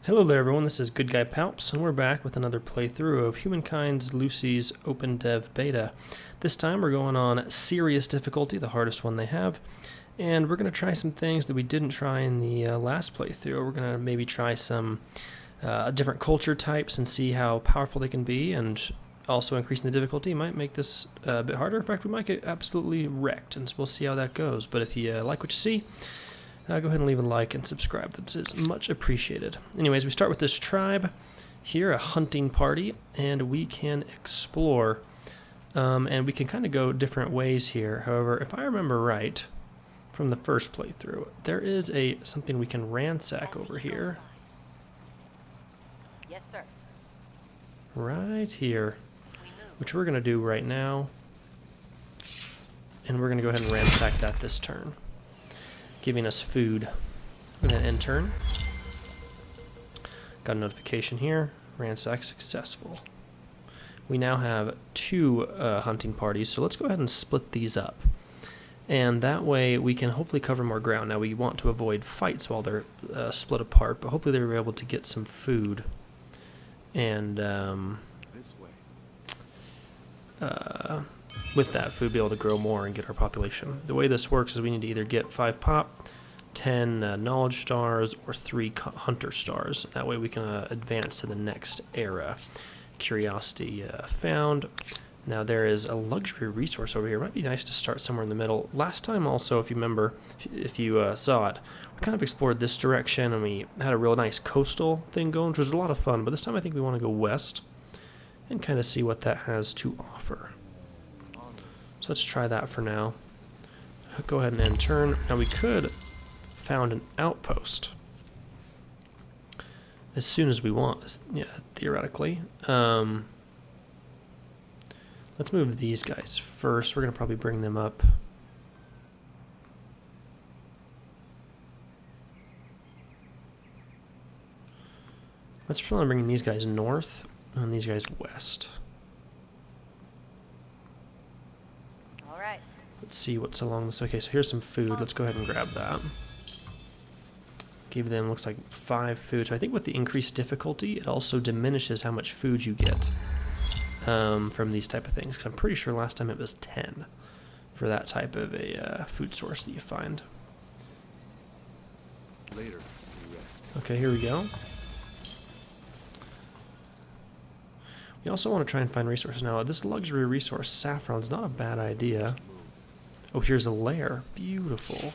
Hello there everyone, this is GoodGuyPalps, and we're back with another playthrough of Humankind Lucy's OpenDev beta. This time we're going on serious difficulty, the hardest one they have, and we're going to try some things that we didn't try in the last playthrough. We're going to maybe try some different culture types and see how powerful they can be, and also increasing the difficulty might make this a bit harder. In fact, we might get absolutely wrecked, and we'll see how that goes. But if you like what you see, go ahead and leave a like and subscribe. That is much appreciated. Anyways, we start with this tribe here, a hunting party, and we can explore. And we can kind of go different ways here. However, if I remember right from the first playthrough, there is something we can ransack over here. Yes, sir. Right here, which we're going to do right now. And we're going to go ahead and ransack that this turn, giving us food. I'm going to end turn. Got a notification here. Ransack successful. We now have two hunting parties, so let's go ahead and split these up. And that way we can hopefully cover more ground. Now we want to avoid fights while they're split apart, but hopefully they're able to get some food. And with that food, be able to grow more and get our population. The way this works is we need to either get 5 pop, 10 knowledge stars, or 3 hunter stars. That way we can advance to the next era. Curiosity found. Now there is a luxury resource over here. It might be nice to start somewhere in the middle. Last time also, if you remember, if you saw it, we kind of explored this direction and we had a real nice coastal thing going, which was a lot of fun. But this time I think we want to go west and kind of see what that has to offer. So let's try that for now. Go ahead and end turn. Now we could found an outpost as soon as we want, yeah, theoretically. Let's move these guys first. We're going to probably bring them up. Let's probably bring these guys north and these guys west. All right. Let's see what's along this. Okay, so here's some food. Let's go ahead and grab that. Give them, looks like 5 food. So I think with the increased difficulty, it also diminishes how much food you get from these type of things. Because I'm pretty sure last time it was 10 for that type of a food source that you find. Later. Okay, here we go. We also want to try and find resources. Now, this luxury resource, saffron's not a bad idea. Oh, here's a lair. Beautiful.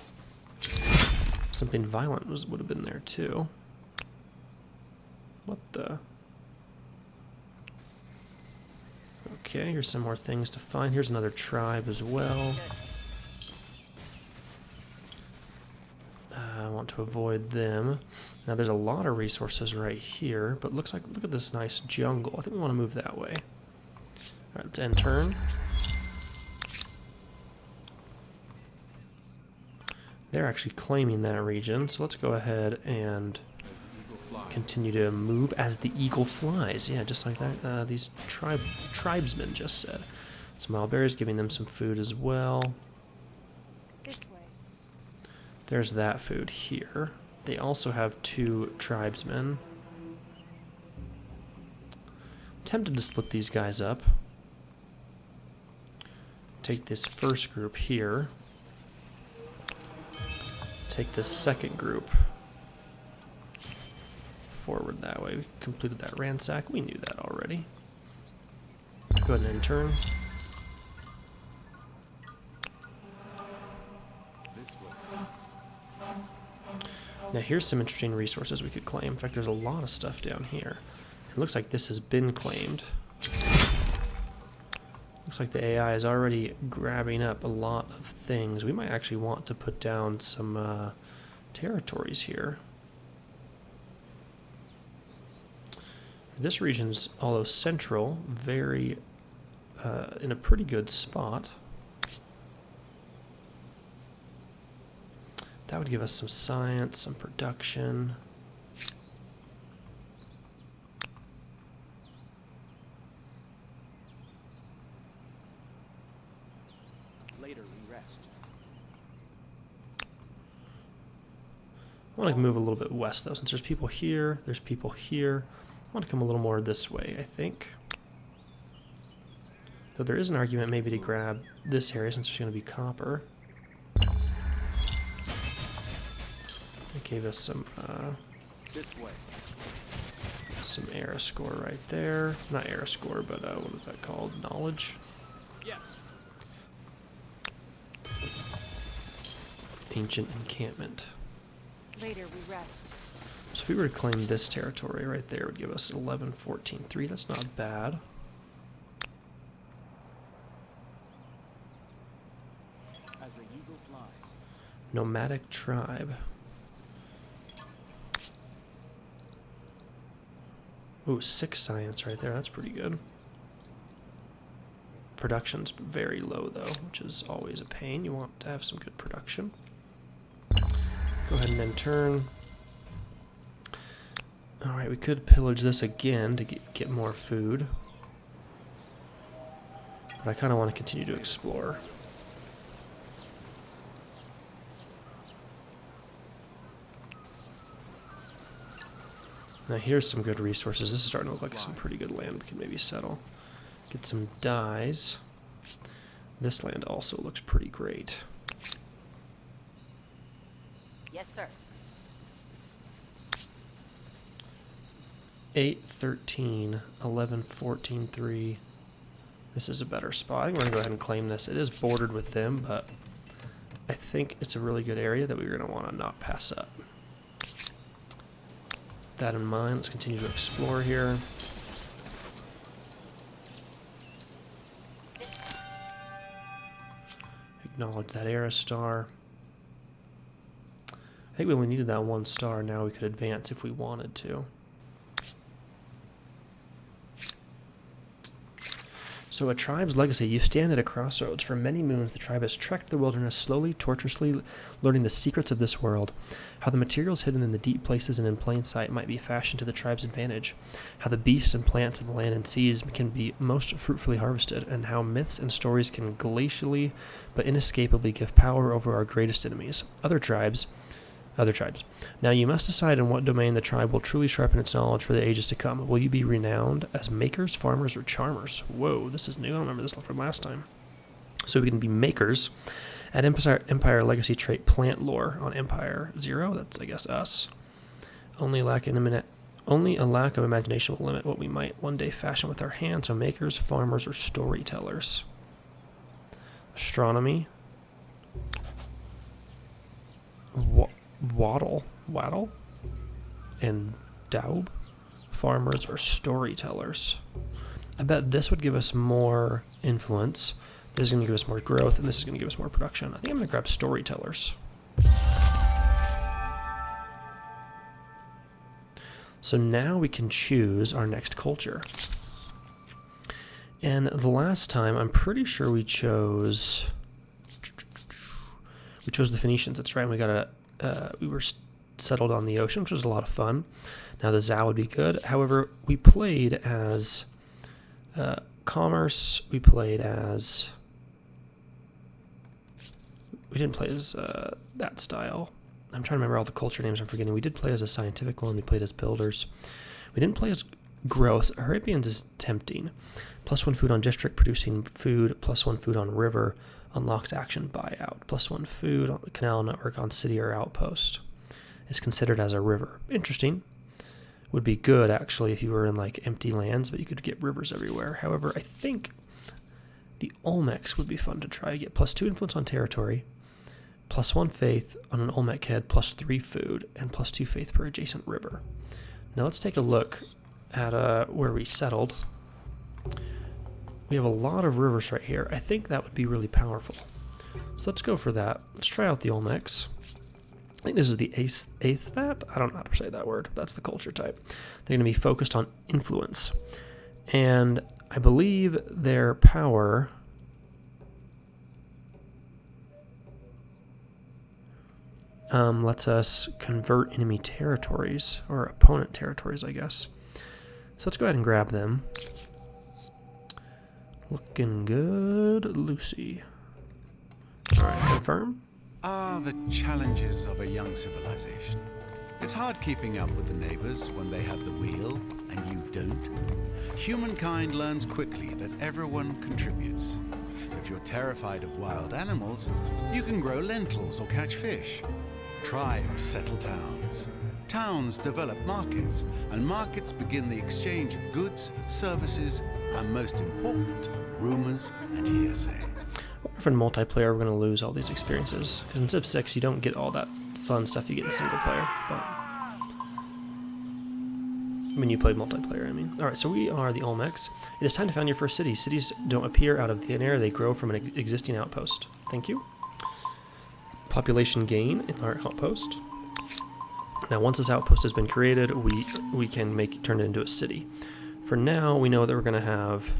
Something violent would have been there too. What the? Okay, here's some more things to find. Here's another tribe as well. I want to avoid them. Now there's a lot of resources right here, but looks like, look at this nice jungle. I think we want to move that way. Alright, let's end turn. They're actually claiming that region, so let's go ahead and continue to move as the eagle flies. Yeah, just like that. These tribesmen just said. Some owlbears, giving them some food as well. This way. There's that food here. They also have 2 tribesmen. Tempted to split these guys up. Take this first group here. Take this second group forward that way. We completed that ransack. We knew that already. Go ahead and end turn. Now here's some interesting resources we could claim. In fact, there's a lot of stuff down here. It looks like this has been claimed. Looks like the AI is already grabbing up a lot of things. We might actually want to put down some territories here. This region's, although central, very in a pretty good spot. That would give us some science, some production. Later we rest. I want to move a little bit west, though, since there's people here, there's people here. I want to come a little more this way, I think. Though there is an argument maybe to grab this area, since there's going to be copper. It gave us some, This way. some era score right there. Not era score, but what is that called? Knowledge? Yes. Ancient encampment. Later we rest. So if we were to claim this territory right there, it would give us 11, 14, 3. That's not bad. As the eagle flies. Nomadic tribe. Ooh, 6 science right there. That's pretty good. Production's very low, though, which is always a pain. You want to have some good production. Go ahead and then turn. Alright, we could pillage this again to get more food. But I kind of want to continue to explore. Now here's some good resources. This is starting to look like some pretty good land we can maybe settle. Get some dyes. This land also looks pretty great. Yes, sir. 8, 13, 11, 14, 3. This is a better spot. I think we're going to go ahead and claim this. It is bordered with them, but I think it's a really good area that we're going to want to not pass up. That in mind, let's continue to explore here. Acknowledge that era star. I think we only needed that 1 star. Now we could advance if we wanted to. So a tribe's legacy. You stand at a crossroads. For many moons, the tribe has trekked the wilderness, slowly, tortuously, learning the secrets of this world. How the materials hidden in the deep places and in plain sight might be fashioned to the tribe's advantage. How the beasts and plants of the land and seas can be most fruitfully harvested. And how myths and stories can glacially but inescapably give power over our greatest enemies. Other tribes. Now you must decide in what domain the tribe will truly sharpen its knowledge for the ages to come. Will you be renowned as makers, farmers, or charmers? Whoa, this is new. I don't remember this from last time. So we can be makers. At Empire Legacy trait Plant Lore on Empire 0. That's, I guess, us. Only a lack of imagination will limit what we might one day fashion with our hands. So makers, farmers, or storytellers. Astronomy. Waddle, and Daub, farmers or storytellers. I bet this would give us more influence. This is going to give us more growth, and this is going to give us more production. I think I'm going to grab storytellers. So now we can choose our next culture. And the last time, I'm pretty sure we chose the Phoenicians. That's right. We got we were settled on the ocean, which was a lot of fun. Now the Zao would be good. However, we played as commerce. We played as... We didn't play as that style. I'm trying to remember all the culture names I'm forgetting. We did play as a scientific one. We played as builders. We didn't play as growth. Arabians is tempting. +1 food on district, producing food. +1 food on river. Unlocks action buyout. +1 food on the canal network on city or outpost. Is considered as a river. Interesting. Would be good, actually, if you were in, like, empty lands, but you could get rivers everywhere. However, I think the Olmecs would be fun to try. You get +2 influence on territory, +1 faith on an Olmec head, +3 food, and +2 faith per adjacent river. Now let's take a look at where we settled. We have a lot of rivers right here. I think that would be really powerful. So let's go for that. Let's try out the Olmecs. I think this is the eighth that? I don't know how to say that word. That's the culture type. They're going to be focused on influence. And I believe their power... lets us convert enemy territories, or opponent territories, I guess. So let's go ahead and grab them. Looking good, Lucy. Alright, confirm. Ah, the challenges of a young civilization. It's hard keeping up with the neighbors when they have the wheel and you don't. Humankind learns quickly that everyone contributes. If you're terrified of wild animals, you can grow lentils or catch fish. Tribes settle towns. Towns develop markets, and markets begin the exchange of goods, services, and most important, rumors and hearsay. I wonder if in multiplayer we're going to lose all these experiences. Because in Civ 6 you don't get all that fun stuff you get in single player. But when you play multiplayer, I mean. Alright, so we are the Olmecs. It is time to found your first city. Cities don't appear out of thin air, they grow from an existing outpost. Thank you. Population gain in our outpost. Now once this outpost has been created, we can turn it into a city. For now, we know that we're going to have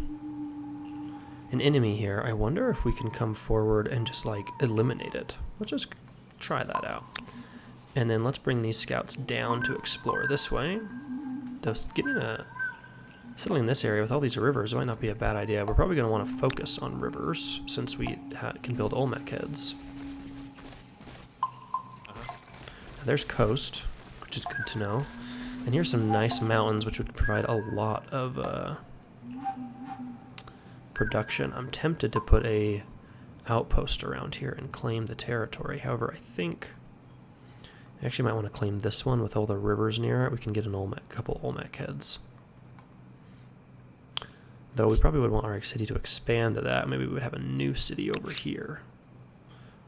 an enemy here. I wonder if we can come forward and just like eliminate it. Let's just try that out. And then let's bring these scouts down to explore this way. Settling this area with all these rivers might not be a bad idea. We're probably going to want to focus on rivers since we can build Olmec heads. Now, there's coast, which is good to know. And here's some nice mountains, which would provide a lot of production. I'm tempted to put a outpost around here and claim the territory. However, I think I actually might want to claim this one with all the rivers near it. We can get a couple Olmec heads. Though we probably would want our city to expand to that. Maybe we would have a new city over here.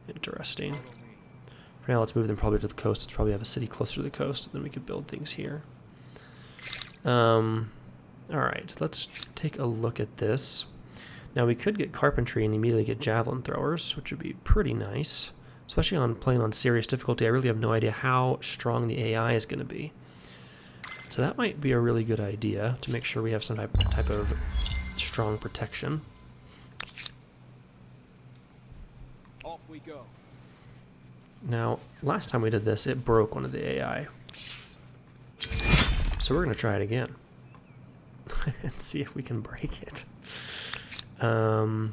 Interesting. For now, let's move them probably to the coast. Let's probably have a city closer to the coast, and then we could build things here. Alright, let's take a look at this. Now, we could get carpentry and immediately get javelin throwers, which would be pretty nice. Especially on playing on serious difficulty, I really have no idea how strong the AI is going to be. So that might be a really good idea to make sure we have some type of strong protection. Off we go. Now, last time we did this, it broke one of the AI. So we're going to try it again. And see if we can break it. Let's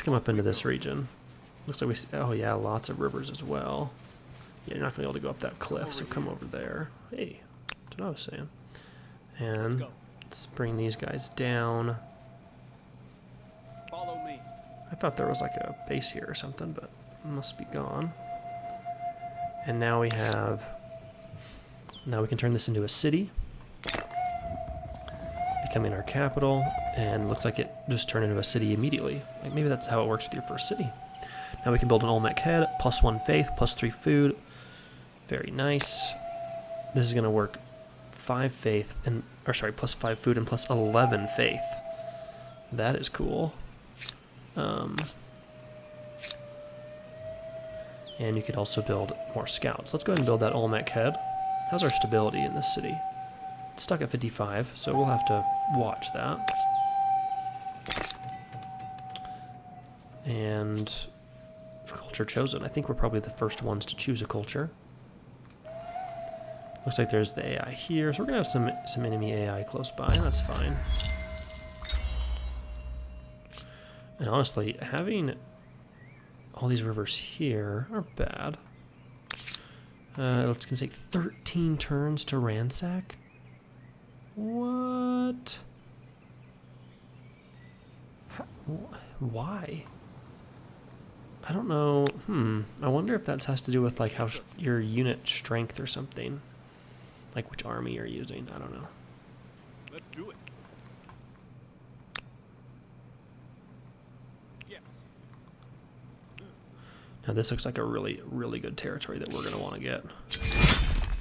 come up into this region. Looks like oh yeah, lots of rivers as well. Yeah, you're not going to be able to go up that cliff, so come over there. Hey, that's what I was saying. And let's bring these guys down. Follow me. I thought there was like a base here or something, but it must be gone. And now we can turn this into a city, becoming our capital, and looks like it just turned into a city immediately. Like maybe that's how it works with your first city. Now we can build an Olmec head, +1 faith, +3 food. Very nice. This is going to work 5 faith, +5 food and +11 faith. That is cool. And you could also build more scouts. Let's go ahead and build that Olmec head. How's our stability in this city? It's stuck at 55, so we'll have to watch that. And culture chosen. I think we're probably the first ones to choose a culture. Looks like there's the AI here, so we're gonna have some enemy AI close by. That's fine. And honestly, having all these rivers here are bad. It's gonna take 13 turns to ransack. What? Why? I don't know. I wonder if that has to do with like how your unit strength or something. Like which army you're using. I don't know. Let's do it. Yes. Now this looks like a really, really good territory that we're going to want to get.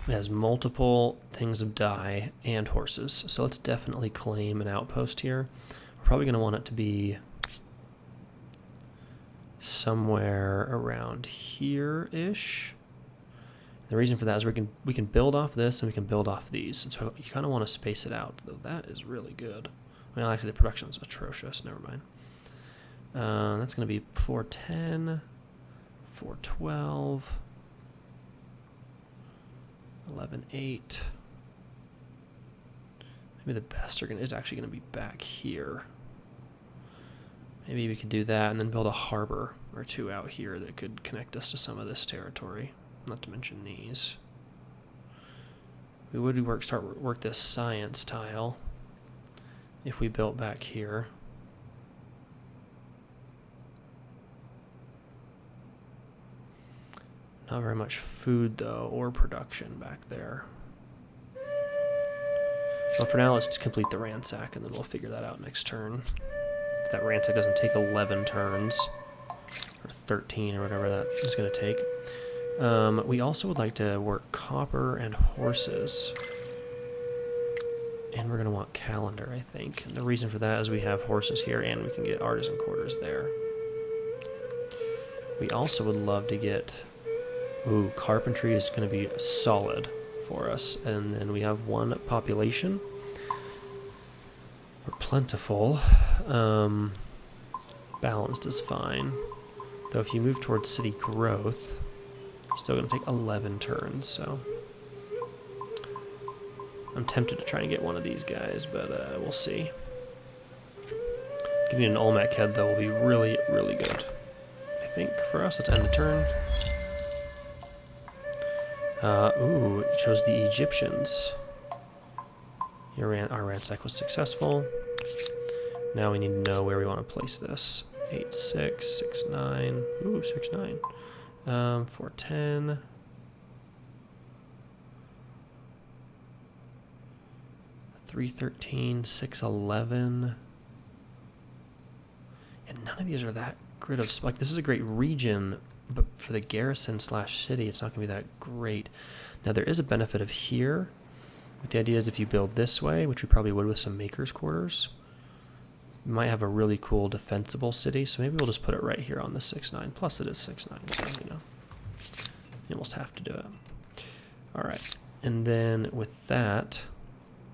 It has multiple things of dye and horses. So let's definitely claim an outpost here. We're probably going to want it to be somewhere around here-ish. The reason for that is we can build off this and we can build off these. And so you kind of want to space it out. Though that is really good. Well, actually the production is atrocious. Never mind. That's going to be 410, 412, 11.8. Maybe the best is actually going to be back here. Maybe we could do that and then build a harbor or two out here that could connect us to some of this territory. Not to mention these. We would work this science tile if we built back here. Not very much food though, or production back there. Well, for now, let's complete the ransack, and then we'll figure that out next turn. If that ransack doesn't take 11 turns, or 13, or whatever that is going to take. We also would like to work copper and horses. And we're going to want calendar, I think. And the reason for that is we have horses here, and we can get artisan quarters there. We also would love to get... Ooh, carpentry is going to be solid for us. And then we have 1 population. We're plentiful. Balanced is fine. Though if you move towards city growth, it's still going to take 11 turns, so... I'm tempted to try and get one of these guys, but we'll see. Getting an Olmec head, though, will be really, really good. I think, for us. Let's end the turn. Ooh, it chose the Egyptians. Our ransack was successful. Now we need to know where we want to place this. 8, 6, 6, 9. Ooh, 6, 9. 4, 10. 3, 13, 6, 11. And none of these are that great of... Like, this is a great region, but for the garrison / city, it's not going to be that great. Now, there is a benefit of here. But the idea is if you build this way, which we probably would with some maker's quarters, you might have a really cool defensible city. So maybe we'll just put it right here on the 6, 9. Plus, it is 6, 9, so, you know. You almost have to do it. All right. And then with that...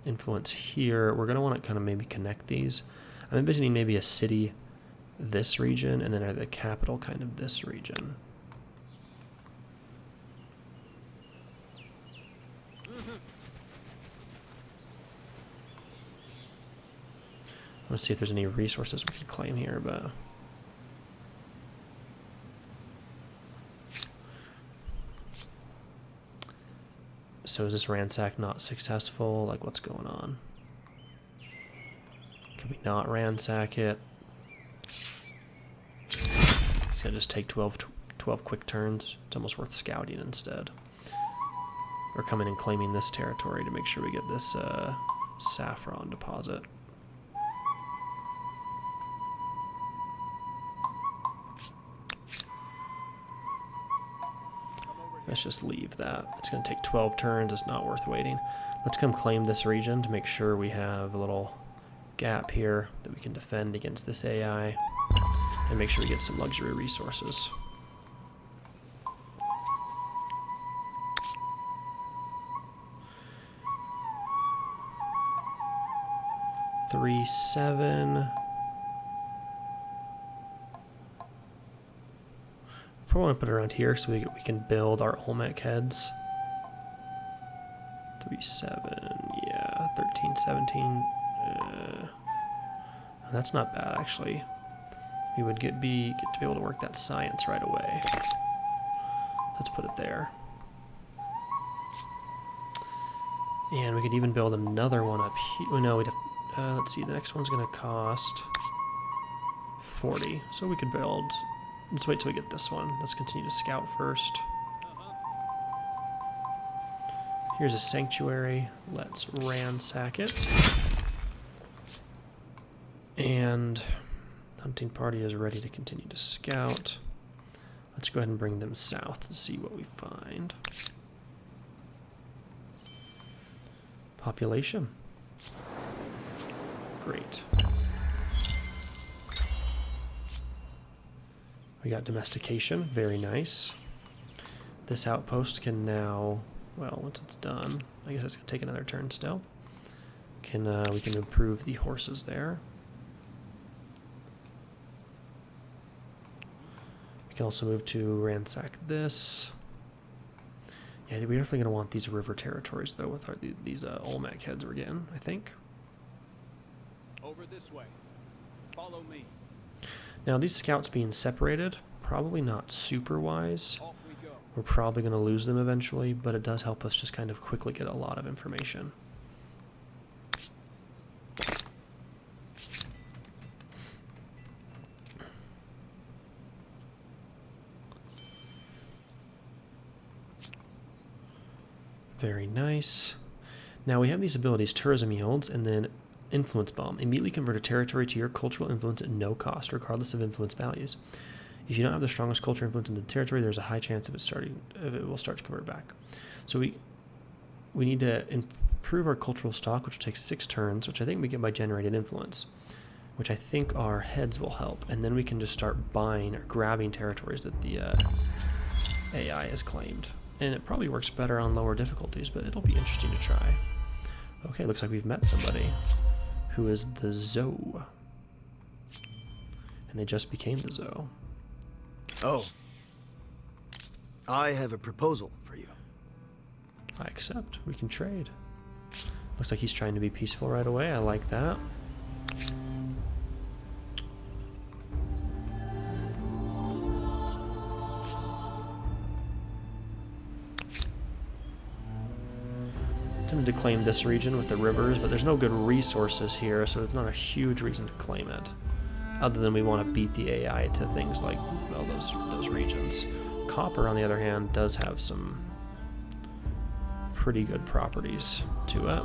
influence here, we're going to want to kind of maybe connect these. I'm envisioning maybe a city this region and then the capital kind of this region. Let's see if there's any resources we can claim here, but so is this ransack not successful? Like, what's going on? Can we not ransack it? It's gonna just take 12 quick turns. It's almost worth scouting instead. Or coming and claiming this territory to make sure we get this saffron deposit. Let's just leave that. It's going to take 12 turns. It's not worth waiting. Let's come claim this region to make sure we have a little gap here that we can defend against this AI and make sure we get some luxury resources. Three, 7. Probably want to put it around here so we can build our Olmec heads. 3, 7, yeah, 13, 17. That's not bad, actually. We would get to be able to work that science right away. Let's put it there. And we could even build another one up here. Oh, no, we'd have, let's see, the next one's going to cost 40. So we could build... Let's wait till we get this one. Let's continue to scout first. Here's a sanctuary. Let's ransack it. And hunting party is ready to continue to scout. Let's go ahead and bring them south to see what we find. Population. Great. We got domestication, very nice. This outpost can now, well, once it's done, I guess it's gonna take another turn still. We can improve the horses there. We can also move to ransack this. Yeah, we're definitely gonna want these river territories though with these Olmec heads we're getting, I think. Over this way. Follow me. Now these scouts being separated, probably not super wise. Off we go. We're probably going to lose them eventually, but it does help us just kind of quickly get a lot of information. Very nice. Now we have these abilities, tourism yields, and then influence bomb. Immediately convert a territory to your cultural influence at no cost, regardless of influence values. If you don't have the strongest culture influence in the territory, there's a high chance of it will start to convert back. So we need to improve our cultural stock, which will take 6 turns, which I think we get by generated influence, which I think our heads will help. And then we can just start buying or grabbing territories that the AI has claimed. And it probably works better on lower difficulties, but it'll be interesting to try. Okay, looks like we've met somebody who is the Zoe. And they just became the Zoe. Oh. I have a proposal for you. I accept. We can trade. Looks like he's trying to be peaceful right away. I like that. Tempted to claim this region with the rivers, but there's no good resources here, so it's not a huge reason to claim it. Other than we want to beat the AI to things like, well, those regions. Copper, on the other hand, does have some pretty good properties to it.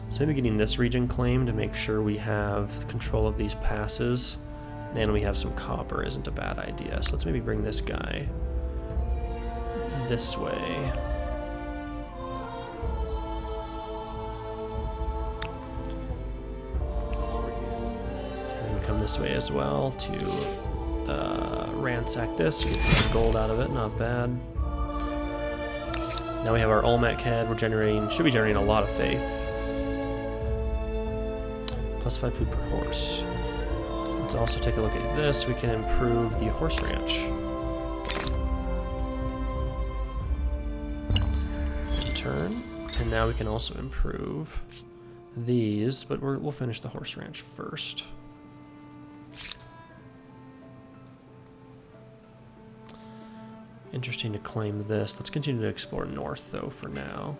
So maybe getting this region claimed to make sure we have control of these passes, and we have some copper isn't a bad idea. So let's maybe bring this guy this way. And come this way as well to ransack this, get some gold out of it, not bad. Now we have our Olmec head, should be generating a lot of faith. Plus 5 food per horse. Let's also take a look at this. We can improve the horse ranch. Turn. And now we can also improve these, but we'll finish the horse ranch first. Interesting to claim this. Let's continue to explore north, though, for now.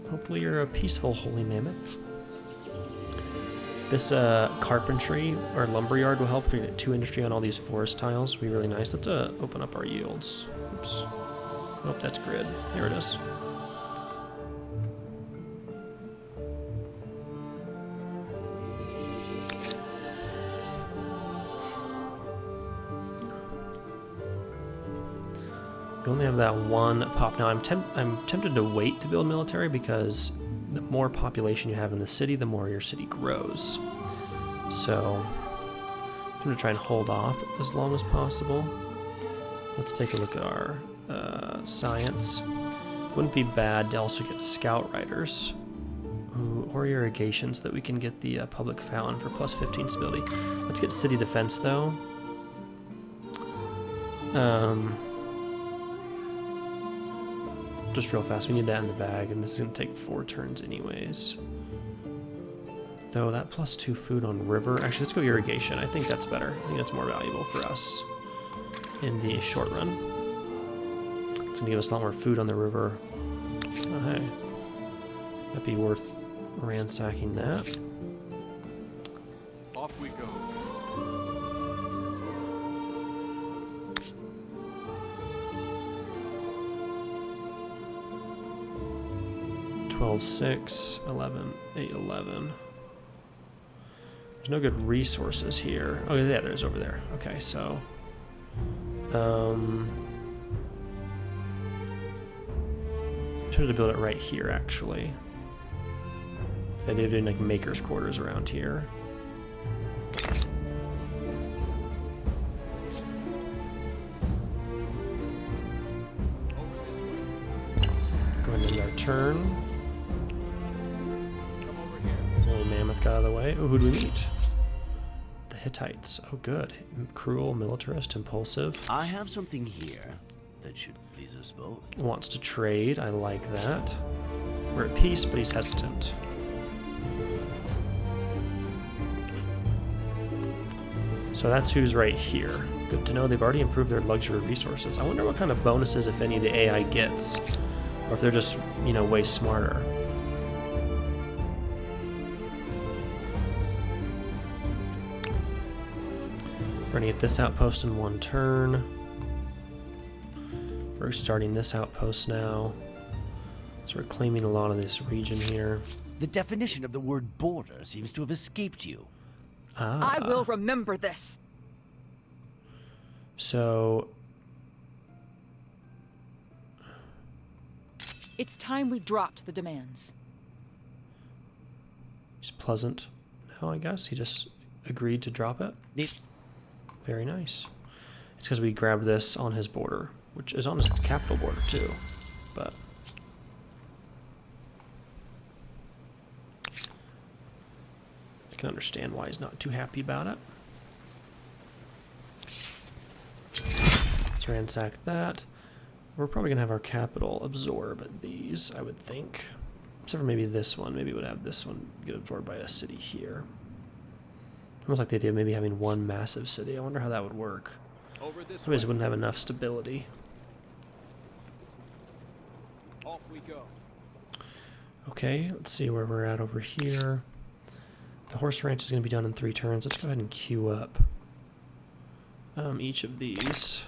Hopefully you're a peaceful holy mammoth. This carpentry or lumberyard will help. We get 2 industry on all these forest tiles. It'll be really nice. Let's open up our yields. Oops. Oh, that's grid. Here it is. We only have that one pop. Now I'm tempted to wait to build military because the more population you have in the city, the more your city grows. So I'm going to try and hold off as long as possible. Let's take a look at our science. Wouldn't be bad to also get scout riders or irrigation so that we can get the public fountain for plus 15 stability. Let's get city defense though. Just real fast, we need that in the bag, and this is going to take 4 turns anyways. Though that plus 2 food on river, actually let's go irrigation. I think that's better. I think that's more valuable for us in the short run. It's going to give us a lot more food on the river. Oh hey, that'd be worth ransacking that. Off we go. Twelve, 6, 11, 8, 11. There's no good resources here. Oh yeah, there's over there. Okay, so I'm trying to build it right here actually. The idea of doing like maker's quarters around here. Going into our turn. Little mammoth got out of the way. Oh, who do we meet? Hittites. Oh, good. Cruel, militarist, impulsive. I have something here that should please us both. Wants to trade. I like that. We're at peace, but he's hesitant. So that's who's right here. Good to know they've already improved their luxury resources. I wonder what kind of bonuses, if any, the AI gets. Or if they're just, you know, way smarter. We're gonna get this outpost in 1 turn. We're starting this outpost now. So we're claiming a lot of this region here. The definition of the word border seems to have escaped you. I will remember this. So It's time we dropped the demands. he's pleasant now, I guess. He just agreed to drop it. Very nice. It's because we grabbed this on his border, which is on his capital border too. But I can understand why he's not too happy about it. Let's ransack that. We're probably going to have our capital absorb these, I would think. Except for maybe this one. Maybe it would have this one get absorbed by a city here. Almost like the idea of maybe having one massive city. I wonder how that would work. Over this Otherwise, it way. wouldn't have enough stability. Off we go. Okay, let's see where we're at over here. The horse ranch is going to be done in 3 turns. Let's go ahead and queue up each of these.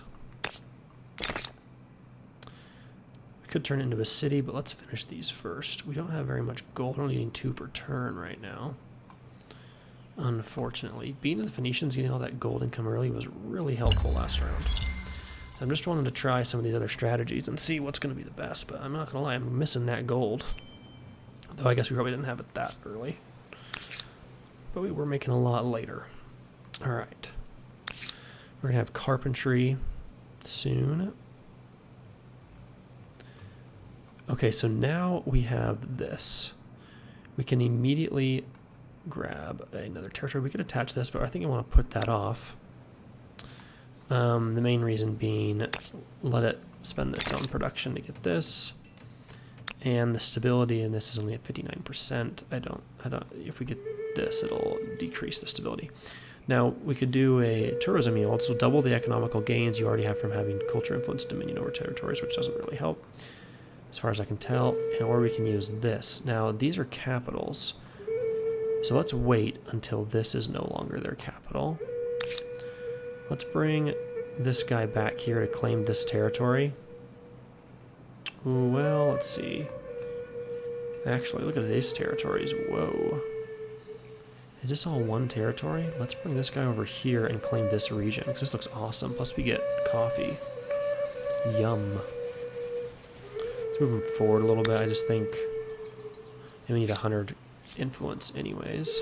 We could turn it into a city, but let's finish these first. We don't have very much gold. We're only needing 2 per turn right now. Unfortunately, beating the Phoenicians, getting all that gold income early was really helpful last round. So I'm just wanting to try some of these other strategies and see what's going to be the best, but I'm not going to lie, I'm missing that gold. Though I guess we probably didn't have it that early. But we were making a lot later. Alright. We're going to have carpentry soon. Okay, so now we have this. We can immediately grab another territory. We could attach this, but I think I want to put that off. The main reason being, let it spend its own production to get this. And the stability in this is only at 59%. I don't, if we get this, it'll decrease the stability. Now, we could do a tourism yield, so double the economical gains you already have from having culture influence dominion over territories, which doesn't really help, as far as I can tell. Or we can use this. Now, these are capitals. So let's wait until this is no longer their capital. Let's bring this guy back here to claim this territory. Well, let's see. Actually, look at these territories. Whoa. Is this all one territory? Let's bring this guy over here and claim this region, because this looks awesome. Plus we get coffee. Yum. Let's move him forward a little bit. I just think we need 100 influence anyways.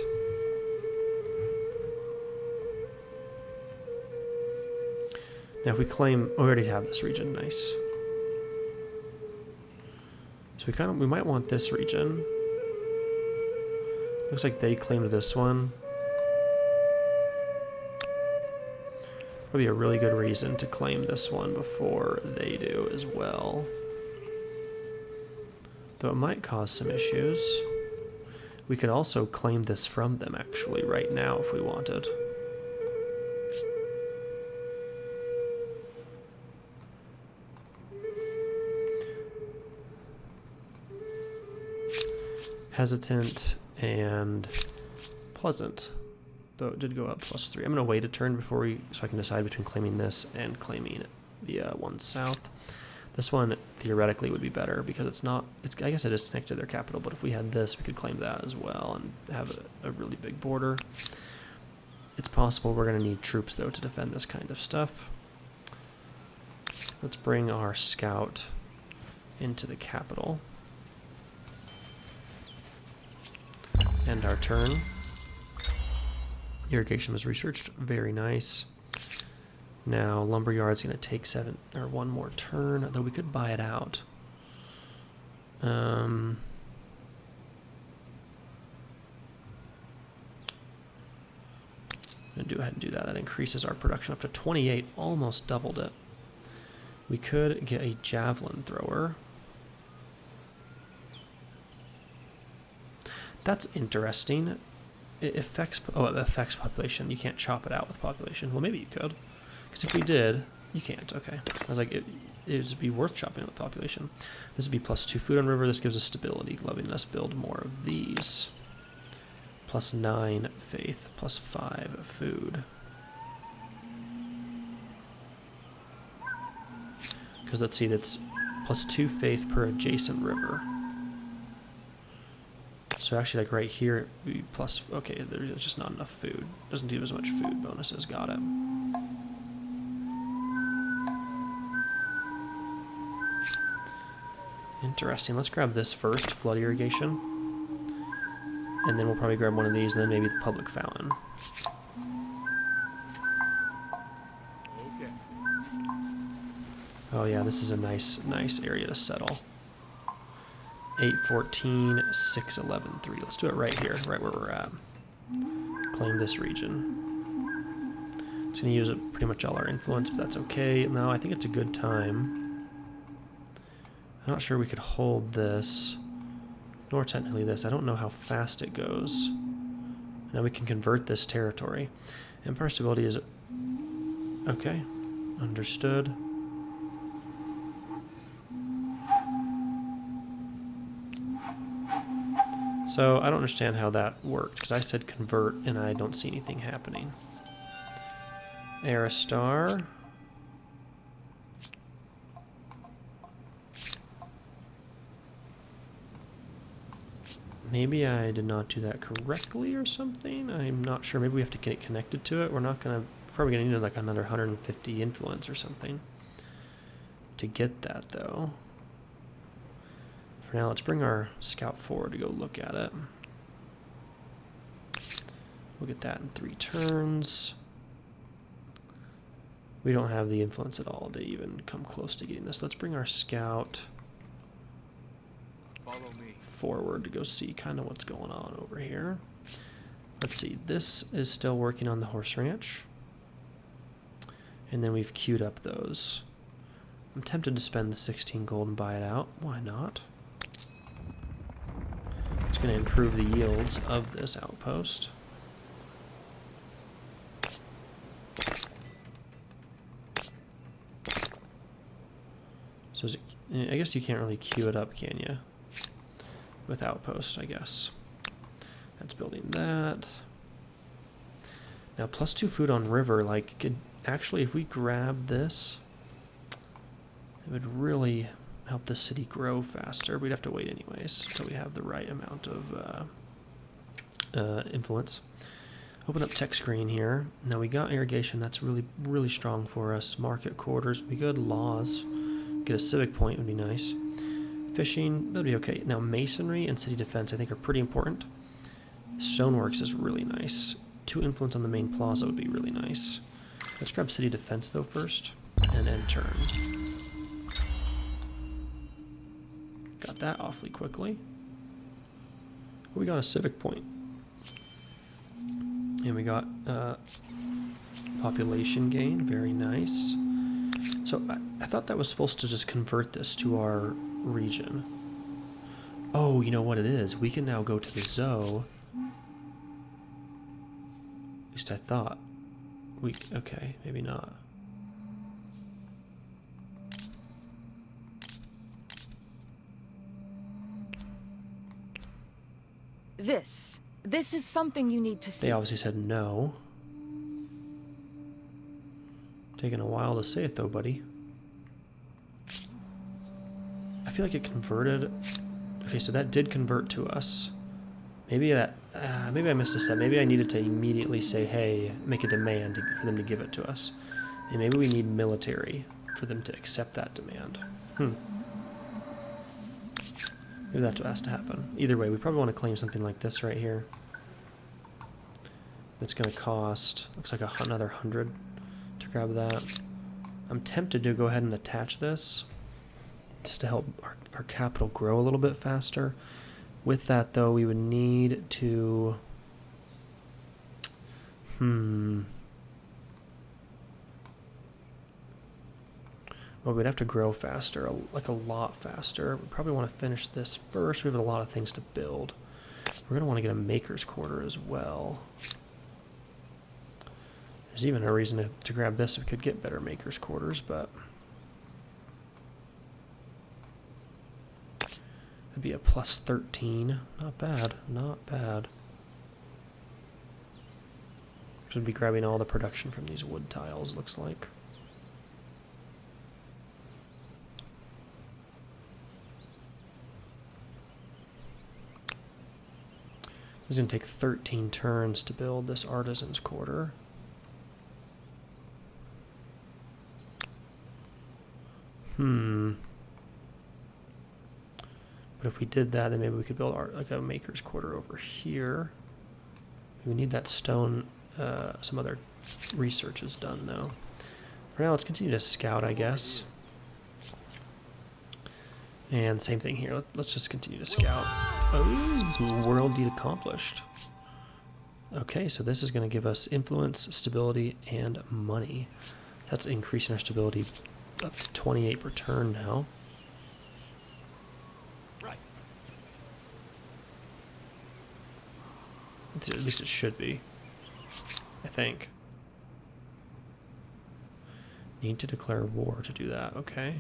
Now if we claim, oh, we already have this region, nice. So we might want this region. Looks like they claimed this one. Probably a really good reason to claim this one before they do as well. Though it might cause some issues. We could also claim this from them actually right now if we wanted. Hesitant and pleasant, though it did go up +3. I'm going to wait a turn before so I can decide between claiming this and claiming the one south. This one theoretically would be better because it's not. I guess it is connected to their capital, but if we had this, we could claim that as well and have a really big border. It's possible we're going to need troops though to defend this kind of stuff. Let's bring our scout into the capital. End our turn. Irrigation was researched. Very nice. Now, Lumberyard's going to take 1 more turn, though we could buy it out. And to go ahead and do that. That increases our production up to 28, almost doubled it. We could get a javelin thrower. That's interesting. It affects population. You can't chop it out with population. Well, maybe you could. Because if we did, you can't. Okay. I was like, it would be worth chopping it with population. This would be +2 food on river. This gives us stability, letting us build more of these. +9 faith, +5 food. Because let's see, that's +2 faith per adjacent river. So actually, like right here, we plus, okay, there's just not enough food. Doesn't give as much food bonuses. Got it. Interesting. Let's grab this first, flood irrigation. And then we'll probably grab one of these, and then maybe the public fountain. Okay. Oh yeah, this is a nice area to settle. 8, 14, 6, 11, 3. Let's do it right here, right where we're at. Claim this region. It's going to use pretty much all our influence, but that's okay. No, I think it's a good time. I'm not sure we could hold this, nor technically this. I don't know how fast it goes. Now we can convert this territory. Empire stability is... Okay, understood. So I don't understand how that worked, because I said convert and I don't see anything happening. Aristar. Maybe I did not do that correctly or something. I'm not sure. Maybe we have to get it connected to it. We're not gonna, probably gonna need like another 150 influence or something to get that though. For now, let's bring our scout forward to go look at it. We'll get that in 3 turns. We don't have the influence at all to even come close to getting this. Let's bring our scout Follow me. forward to go see kind of what's going on over here. Let's see, this is still working on the horse ranch. And then we've queued up those. I'm tempted to spend the 16 gold and buy it out. Why not? It's going to improve the yields of this outpost. So is it, I guess you can't really queue it up, can you? With outpost, I guess. That's building that. Now, +2 food on river, like, could actually, if we grab this, it would really help the city grow faster. We'd have to wait anyways until we have the right amount of influence. Open up tech screen here. Now we got irrigation. That's really strong for us. Market quarters would be good. Laws. Get a civic point would be nice. Fishing, that'd be okay. Now masonry and city defense I think are pretty important. Stoneworks is really nice. 2 influence on the main plaza would be really nice. Let's grab city defense though first, and end turn. Got that awfully quickly. We got a civic point. And we got population gain, very nice. So I thought that was supposed to just convert this to our region. Oh, you know what it is? We can now go to the Zoe. At least I thought. Okay, maybe not. This is something you need to see. They obviously said no. Taking a while to say it though, buddy. I feel like it converted. Okay, so that did convert to us. Maybe that. Maybe I missed a step. Maybe I needed to immediately say, "Hey," make a demand for them to give it to us. And maybe we need military for them to accept that demand. Maybe that's what has to happen. Either way, we probably want to claim something like this right here. It's going to cost, looks like another 100 to grab that. I'm tempted to go ahead and attach this just to help our capital grow a little bit faster. With that, though, we would need to... Well, we'd have to grow faster, like a lot faster. We probably want to finish this first. We have a lot of things to build. We're going to want to get a maker's quarter as well. There's even a reason to grab this if we could get better maker's quarters, but it'd be a plus 13. Not bad, not bad. Should be grabbing all the production from these wood tiles, looks like. It's going to take 13 turns to build this artisan's quarter. But if we did that, then maybe we could build like a maker's quarter over here. We need that stone, some other research is done though. For now, let's continue to scout, I guess. And same thing here. Let's just continue to scout. Oh, world deed accomplished. Okay, so this is going to give us influence, stability, and money. That's increasing our stability up to 28 per turn now. Right. At least it should be, I think. Need to declare war to do that, okay.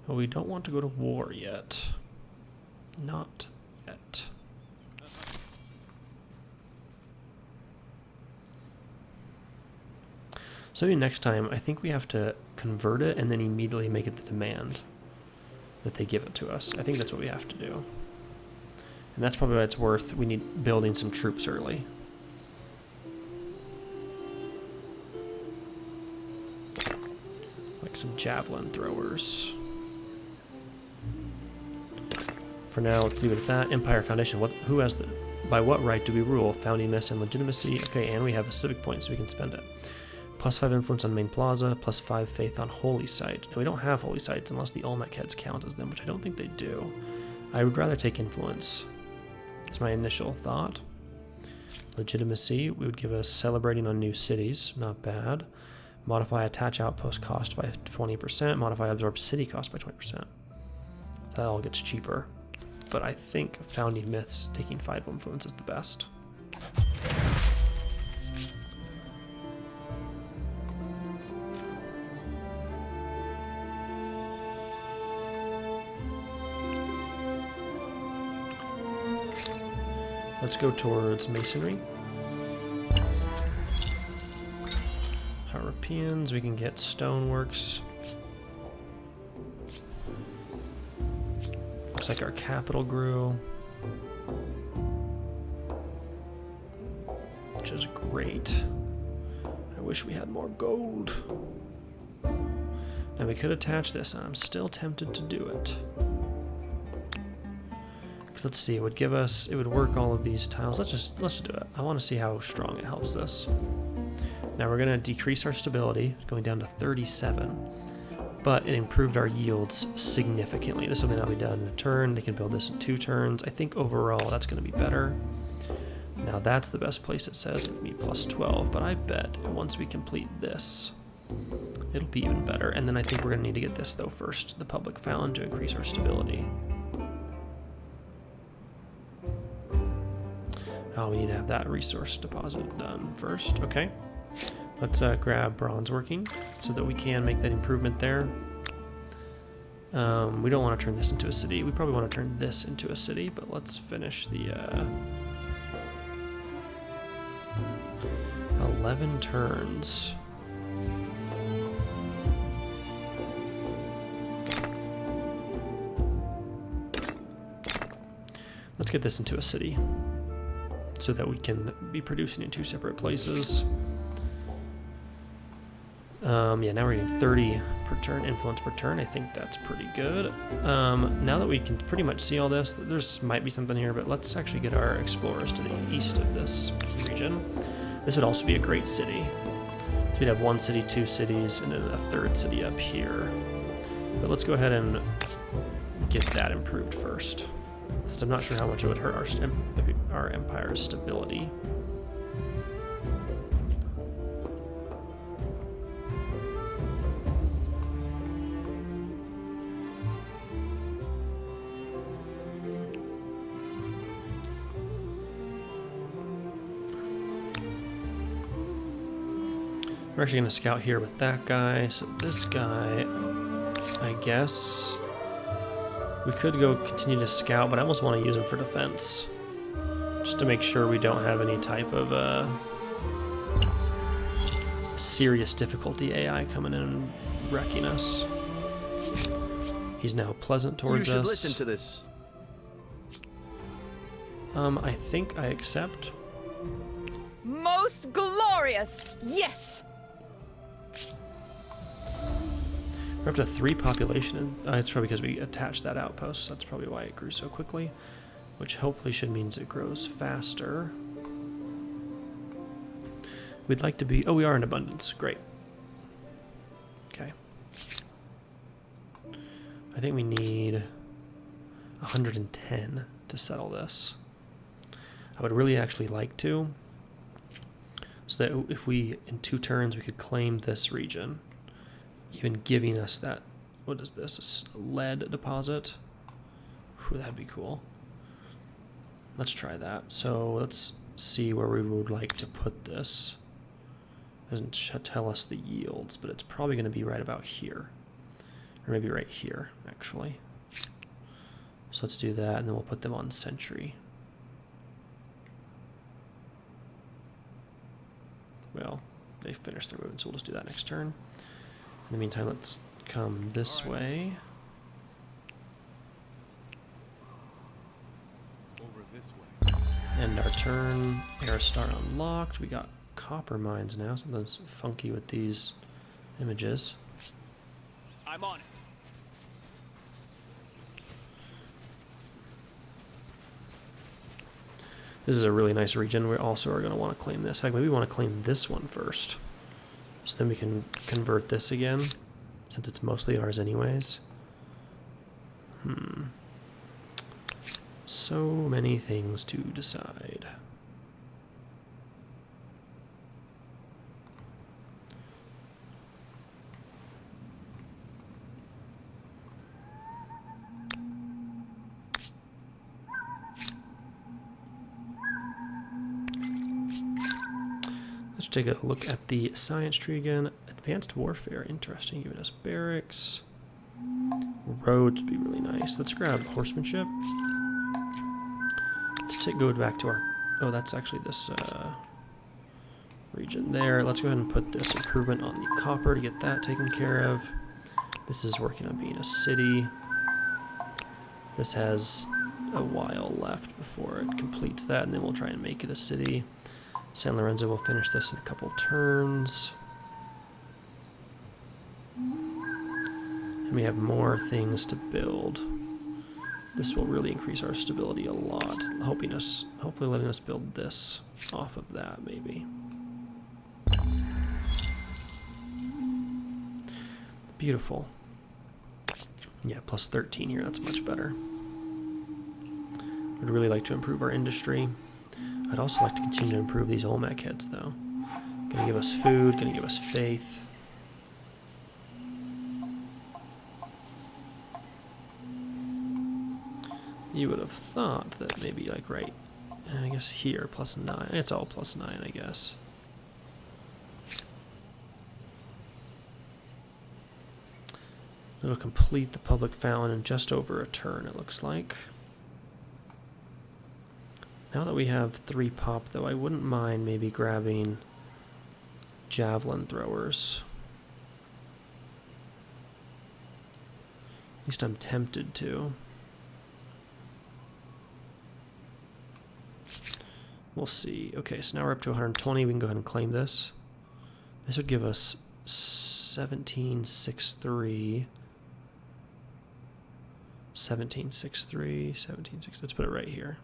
Well, we don't want to go to war yet. Not yet. So maybe next time, I think we have to convert it and then immediately make it the demand that they give it to us. I think that's what we have to do. And that's probably why it's worth, we need building some troops early. Like some javelin throwers. For now, let's leave it at that. Empire Foundation. Who has the? By what right do we rule? Founding myth and legitimacy. Okay, and we have a civic point, so we can spend it. +5 influence on main plaza. +5 faith on holy site. Now we don't have holy sites unless the Olmec heads count as them, which I don't think they do. I would rather take influence. That's my initial thought. Legitimacy. We would give us celebrating on new cities. Not bad. Modify attach outpost cost by 20%. Modify absorb city cost by 20%. That all gets cheaper. But I think founding myths taking 5 influence is the best. Let's go towards masonry. Europeans, we can get stoneworks. Looks like our capital grew, which is great. I wish we had more gold. Now we could attach this, and I'm still tempted to do it. Let's see, it would give us, it would work all of these tiles. Let's just do it. I want to see how strong it helps us. Now we're going to decrease our stability, going down to 37, but it improved our yields significantly. This will now be done in a turn. They can build this in 2 turns. I think overall that's going to be better. Now that's the best place it says it would be +12, but I bet once we complete this, it'll be even better. And then I think we're going to need to get this though first, the public found, to increase our stability. Oh, we need to have that resource deposit done first. Okay. Let's grab bronze working so that we can make that improvement there. We don't want to turn this into a city. We probably want to turn this into a city, but let's finish the 11 turns. Let's get this into a city so that we can be producing in 2 separate places. Yeah, now we're getting 30 per turn, influence per turn. I think that's pretty good. Now that we can pretty much see all this, there's might be something here, but let's actually get our explorers to the east of this region. This would also be a great city. So we'd have 1 city, 2 cities, and then a 3rd city up here. But let's go ahead and get that improved first, since I'm not sure how much it would hurt our empire's stability. We're actually going to scout here with that guy. So this guy, I guess we could go continue to scout, but I almost want to use him for defense. Just to make sure we don't have any type of serious difficulty AI coming in and wrecking us. He's now pleasant towards us. You should listen to this. I think I accept. Most glorious! Yes! We're up to 3 population. It's probably because we attached that outpost. That's probably why it grew so quickly, which hopefully should means it grows faster. We'd like to be... Oh, we are in abundance. Great. Okay. I think we need 110 to settle this. I would really actually like to, so that if we, in 2 turns, we could claim this region, even giving us that, what is this, a lead deposit? Whew, that'd be cool. Let's try that. So let's see where we would like to put this. It doesn't tell us the yields, but it's probably going to be right about here. Or maybe right here, actually. So let's do that, and then we'll put them on Sentry. Well, they finished their movement, so we'll just do that next turn. In the meantime, let's come this way. Over this way. End our turn. Aerostar unlocked. We got copper mines now. Something's funky with these images. I'm on it. This is a really nice region. We also are going to want to claim this. In fact, maybe we want to claim this one first. So then we can convert this again, since it's mostly ours anyways. So many things to decide. Let's take a look at the science tree again. Advanced warfare, interesting. Giving us barracks. Roads would be really nice. Let's grab horsemanship. Let's go back to our... Oh, that's actually this region there. Let's go ahead and put this improvement on the copper to get that taken care of. This is working on being a city. This has a while left before it completes that, and then we'll try and make it a city. San Lorenzo will finish this in a couple turns. And we have more things to build. This will really increase our stability a lot, hopefully letting us build this off of that, maybe. Beautiful. Yeah, plus 13 here, that's much better. I'd really like to improve our industry. I'd also like to continue to improve these Olmec heads, though. Gonna give us food, gonna give us faith. You would have thought that maybe, like, right, I guess here, plus 9. It's all plus 9, I guess. It'll complete the public fountain in just over a turn, it looks like. Now that we have 3 pop, though, I wouldn't mind maybe grabbing javelin throwers. At least I'm tempted to. We'll see. Okay, so now we're up to 120. We can go ahead and claim this. This would give us 1763. 1763, 1760. Let's put it right here.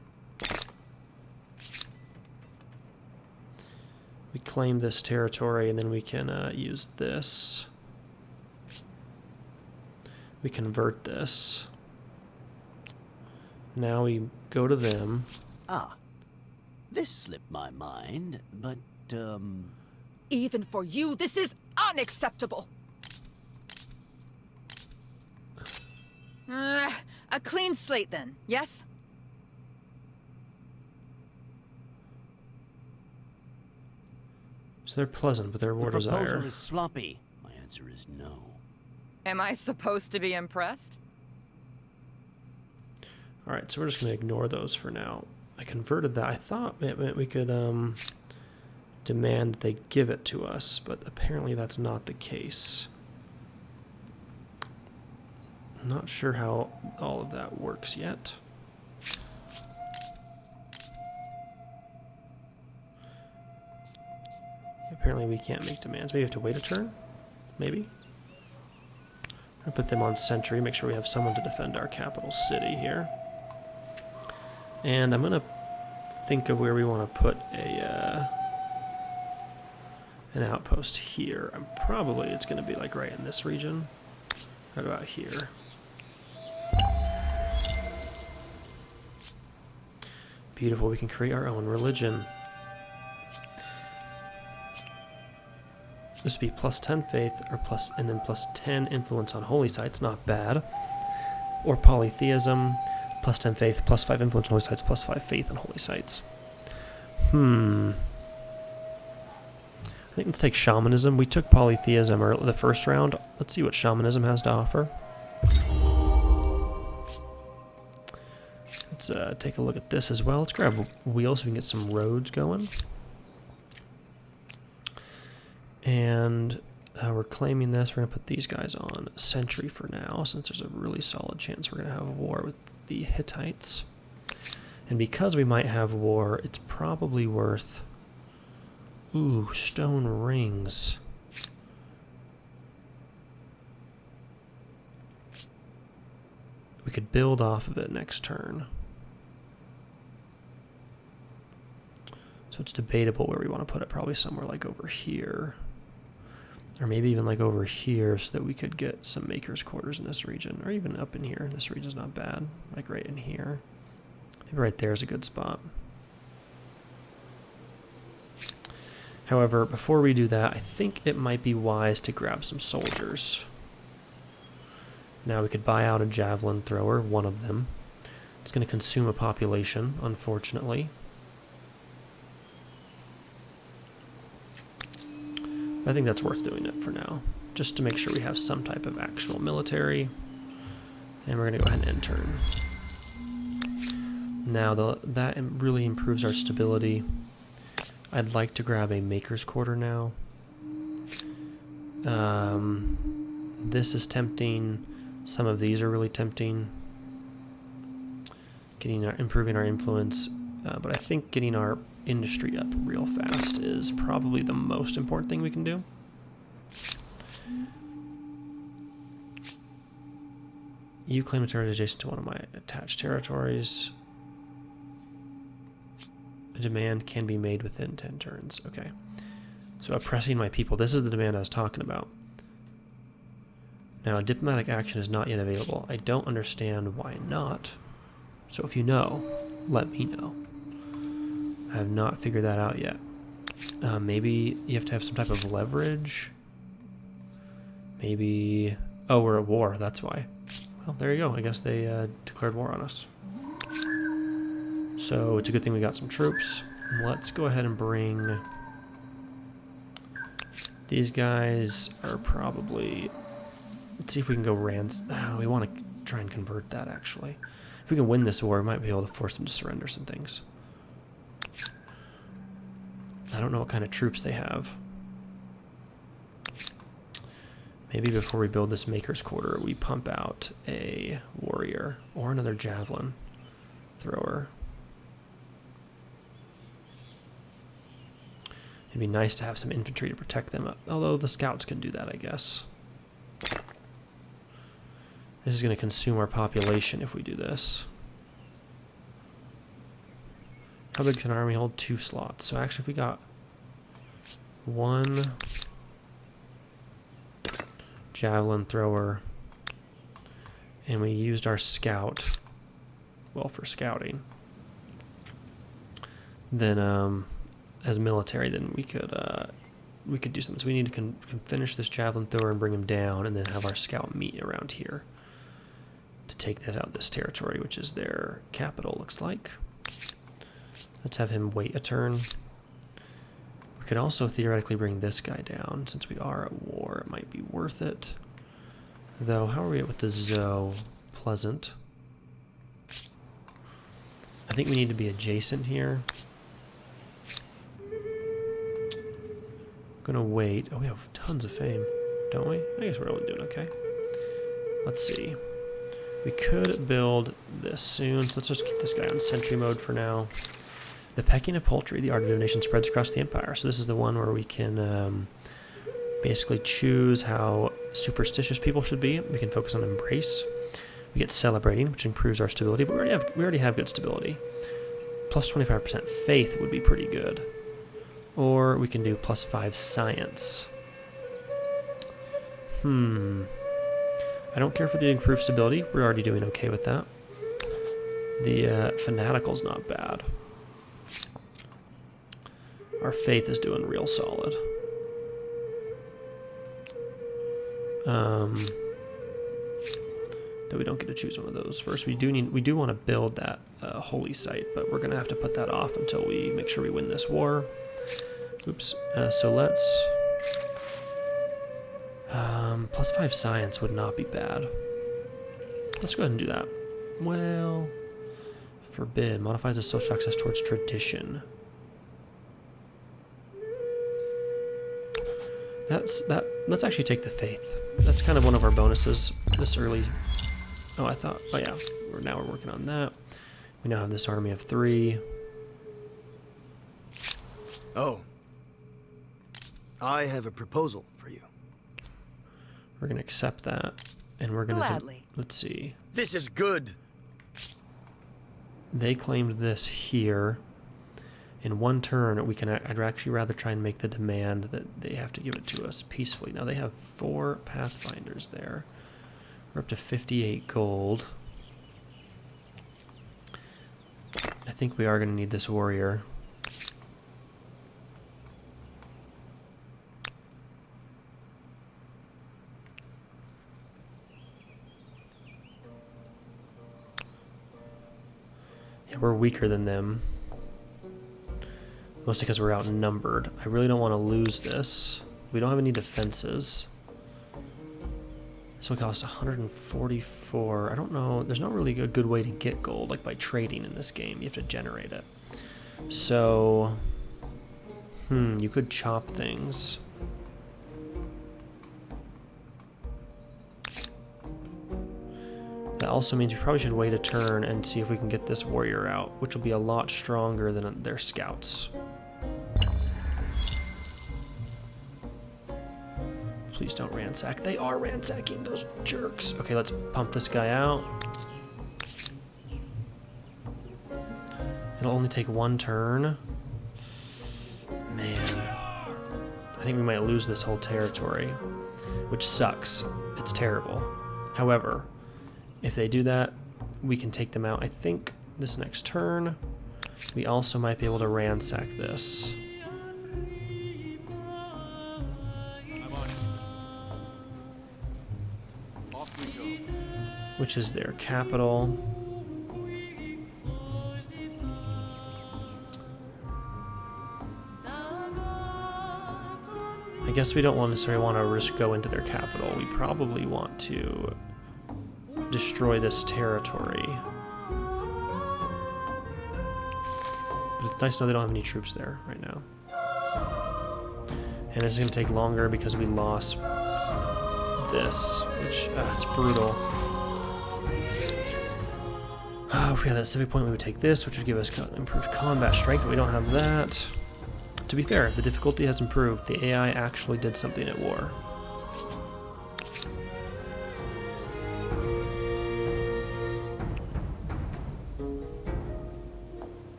We claim this territory, and then we can use this. We convert this. Now we go to them. Ah, this slipped my mind, but, Even for you, this is unacceptable! A clean slate then, yes? So they're pleasant, but they're war The proposal desire. is sloppy. My answer is no. Am I supposed to be impressed? Alright, so we're just going to ignore those for now. I converted that. I thought we could demand that they give it to us, but apparently that's not the case. I'm not sure how all of that works yet. Apparently we can't make demands. Maybe we have to wait a turn? Maybe? I'll put them on sentry, make sure we have someone to defend our capital city here. And I'm going to think of where we want to put a an outpost here. It's going to be like right in this region. Right about here. Beautiful, we can create our own religion. This would be plus 10 faith, and then plus 10 influence on holy sites, not bad. Or polytheism, plus 10 faith, plus 5 influence on holy sites, plus 5 faith on holy sites. I think let's take shamanism. We took polytheism the first round. Let's see what shamanism has to offer. Let's take a look at this as well. Let's grab wheels so we can get some roads going. And we're claiming this. We're going to put these guys on sentry for now, since there's a really solid chance we're going to have a war with the Hittites. And because we might have war, it's probably worth... Ooh, stone rings. We could build off of it next turn. So it's debatable where we want to put it. Probably somewhere like over here. Or maybe even like over here so that we could get some maker's quarters in this region. Or even up in here. This region's not bad. Like right in here. Maybe right there is a good spot. However, before we do that, I think it might be wise to grab some soldiers. Now we could buy out a javelin thrower, one of them. It's going to consume a population, unfortunately. I think that's worth doing it for now, just to make sure we have some type of actual military. And we're going to go ahead and end turn. Now that really improves our stability. I'd like to grab a maker's quarter now. This is tempting. Some of these are really tempting. Improving our influence. But I think getting our industry up real fast is probably the most important thing we can do. You claim a territory adjacent to one of my attached territories. A demand can be made within 10 turns. Okay. So oppressing my people. This is the demand I was talking about. Now, a diplomatic action is not yet available. I don't understand why not. So if you know, let me know. I have not figured that out yet. Maybe you have to have some type of leverage. Maybe... Oh, we're at war. That's why. Well, there you go. I guess they declared war on us. So it's a good thing we got some troops. Let's go ahead and bring... These guys are probably... Let's see if we can go we want to try and convert that, actually. If we can win this war, we might be able to force them to surrender some things. I don't know what kind of troops they have. Maybe before we build this maker's quarter, we pump out a warrior or another javelin thrower. It'd be nice to have some infantry to protect them up, although the scouts can do that, I guess. This is going to consume our population if we do this. How big can our army hold? 2 slots. So actually if we got 1 javelin thrower and we used our scout, well, for scouting, then as military, then we could do something. So we need to finish this javelin thrower and bring him down, and then have our scout meet around here to take that out of this territory, which is their capital, looks like. Let's have him wait a turn. We could also theoretically bring this guy down. Since we are at war, it might be worth it. Though, how are we at with the Zoe? Pleasant. I think we need to be adjacent here. I'm gonna wait. Oh, we have tons of fame, don't we? I guess we're only doing okay. Let's see. We could build this soon, so let's just keep this guy on sentry mode for now. The pecking of poultry, the art of divination spreads across the empire. So this is the one where we can basically choose how superstitious people should be. We can focus on embrace. We get celebrating, which improves our stability, but we already have good stability. Plus 25% faith would be pretty good. Or we can do plus 5 science. I don't care for the improved stability. We're already doing okay with that. The fanatical's not bad. Our faith is doing real solid. Though we don't get to choose one of those. First, we do want to build that holy site, but we're gonna have to put that off until we make sure we win this war. Oops. So let's plus 5 science would not be bad. Let's go ahead and do that. Well, forbid modifies the social access towards tradition. Let's actually take the faith. That's kind of one of our bonuses this early. Oh, yeah, we're working on that. We now have this army of 3. Oh. I have a proposal for you. We're gonna accept that, and we're gonna Gladly. let's see. This is good. They claimed this here. In one turn, I'd actually rather try and make the demand that they have to give it to us peacefully. Now they have 4 pathfinders there. We're up to 58 gold. I think we are going to need this warrior. Yeah, we're weaker than them. Mostly because we're outnumbered. I really don't want to lose this. We don't have any defenses. This one costs 144. I don't know. There's not really a good way to get gold, like by trading in this game. You have to generate it. So, you could chop things. That also means we probably should wait a turn and see if we can get this warrior out, which will be a lot stronger than their scouts. Please don't ransack. They are ransacking, those jerks. Okay, let's pump this guy out. It'll only take 1 turn. Man. I think we might lose this whole territory, which sucks. It's terrible. However, if they do that, we can take them out. I think this next turn, we also might be able to ransack this. I'm on it. Off we go. Which is their capital. I guess we don't necessarily want to risk go into their capital. We probably want to destroy this territory. But it's nice to know they don't have any troops there right now. And this is going to take longer because we lost this, which, it's brutal. If we had that civic point, we would take this, which would give us improved combat strength, but we don't have that. To be fair, the difficulty has improved. The AI actually did something at war.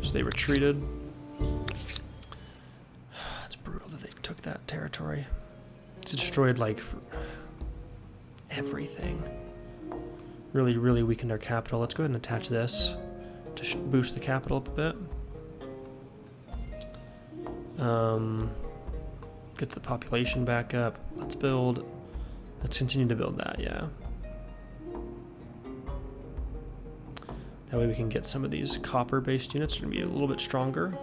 So they retreated. It's brutal that they took that territory. It's destroyed, like, everything. Really, really weakened our capital. Let's go ahead and attach this to boost the capital up a bit. Get the population back up. Let's continue to build that, yeah. That way we can get some of these copper-based units to be a little bit stronger.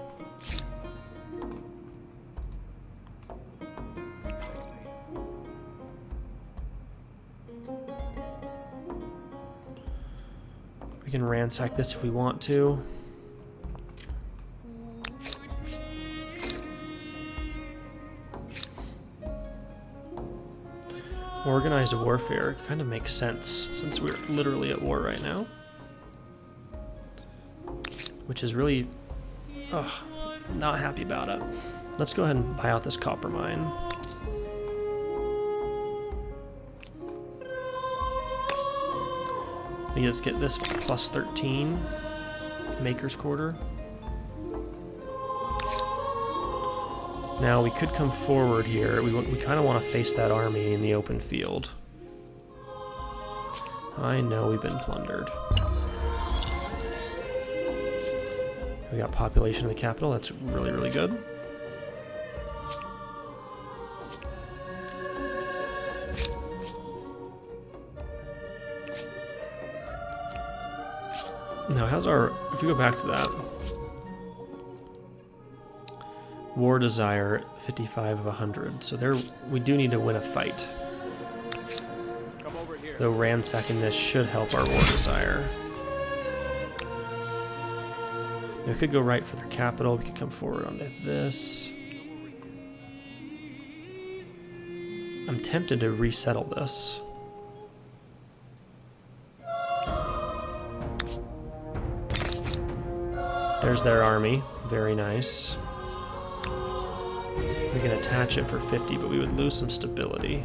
We can ransack this if we want to. Organized warfare kind of makes sense since we're literally at war right now. Which is really, not happy about it. Let's go ahead and buy out this copper mine. Let's get this plus 13, Maker's Quarter. Now we could come forward here. We kind of want to face that army in the open field. I know we've been plundered. We got population of the capital. That's really, really good. Now, how's our... If we go back to that... War Desire, 55 of 100. So there, we do need to win a fight. Come over here. Though ransacking this should help our War Desire. We could go right for their capital. We could come forward onto this. I'm tempted to resettle this. There's their army. Very nice. We can attach it for 50, but we would lose some stability.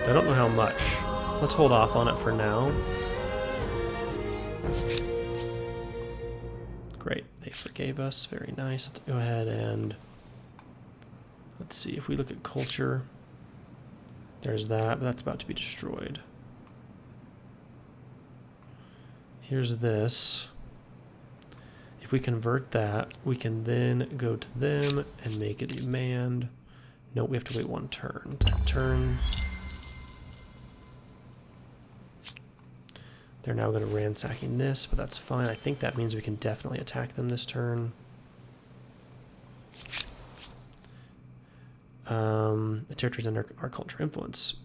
I don't know how much. Let's hold off on it for now. Great, they forgave us. Very nice. Let's go ahead and... Let's see, if we look at culture, there's that, but that's about to be destroyed. Here's this. If we convert that, we can then go to them and make a demand. No, we have to wait one turn. That turn. They're now going to ransacking this, but that's fine. I think that means we can definitely attack them this turn. The territory's under our culture influence.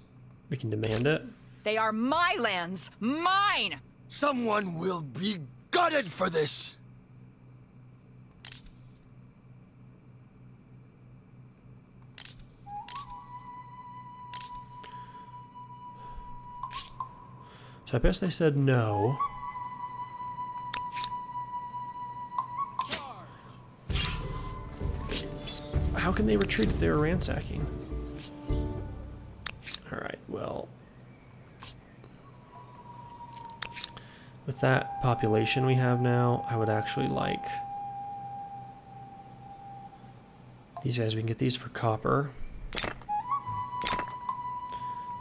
We can demand it. They are my lands, mine! Someone will be gutted for this! So I guess they said no. How can they retreat if they were ransacking? Alright, well... With that population we have now, I would actually like... These guys, we can get these for copper.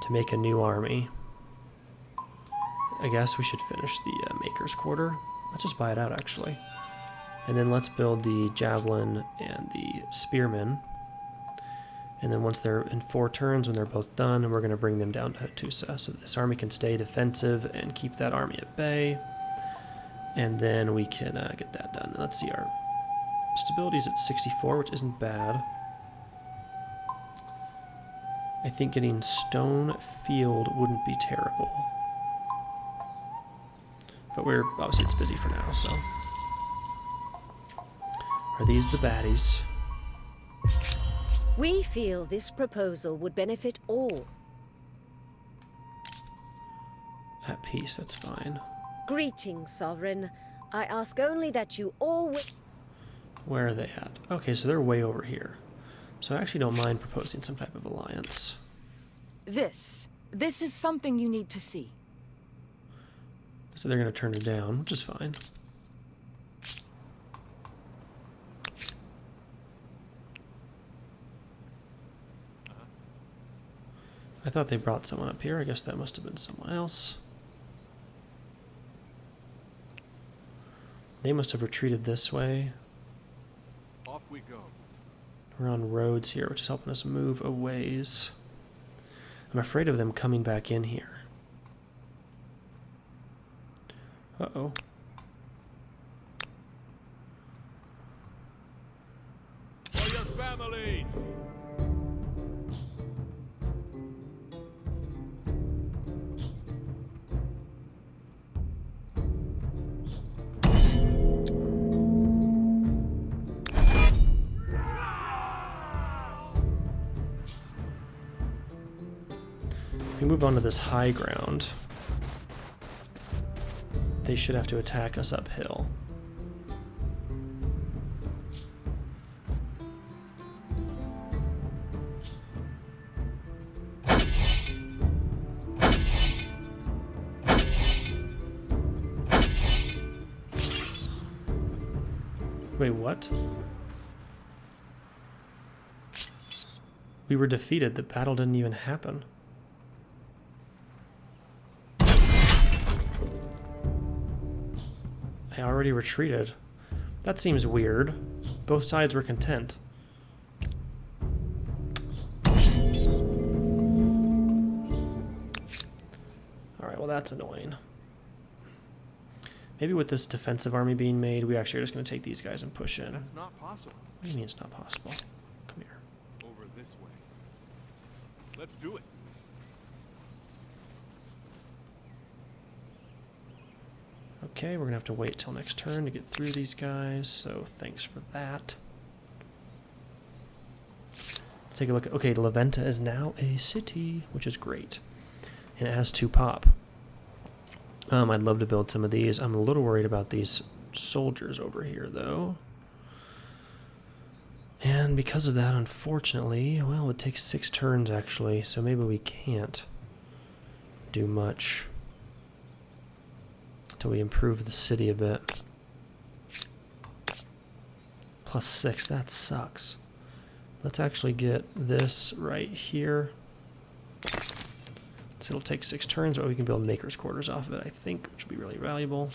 To make a new army. I guess we should finish the Maker's Quarter. Let's just buy it out, actually. And then let's build the Javelin and the Spearmen. And then once they're in 4 turns, when they're both done, we're going to bring them down to Hattusa. So this army can stay defensive and keep that army at bay. And then we can get that done. And let's see, our stability is at 64, which isn't bad. I think getting Stone Field wouldn't be terrible. But we're, obviously it's busy for now, so. Are these the baddies? We feel this proposal would benefit all. At peace, that's fine. Greetings, Sovereign. I ask only that you always... Where are they at? Okay, so they're way over here. So I actually don't mind proposing some type of alliance. This is something you need to see. So they're going to turn it down, which is fine. I thought they brought someone up here. I guess that must have been someone else. They must have retreated this way. Off we go. We're on roads here, which is helping us move a ways. I'm afraid of them coming back in here. Uh-oh. For your families! we move on to this high ground, they should have to attack us uphill. Wait, what? We were defeated. The battle didn't even happen. I already retreated. That seems weird. Both sides were content. Alright, well that's annoying. Maybe with this defensive army being made, we actually are just going to take these guys and push in. That's not possible. What do you mean it's not possible? Come here. Over this way. Let's do it. Okay, we're going to have to wait till next turn to get through these guys, so thanks for that. Let's take a look. Okay, Leventa is now a city, which is great. And it has 2 pop. I'd love to build some of these. I'm a little worried about these soldiers over here, though. And because of that, unfortunately, well, it takes 6 turns, actually, so maybe we can't do much until we improve the city a bit. +6, that sucks. Let's actually get this right here. So it'll take 6 turns, but we can build Maker's Quarters off of it, I think, which will be really valuable.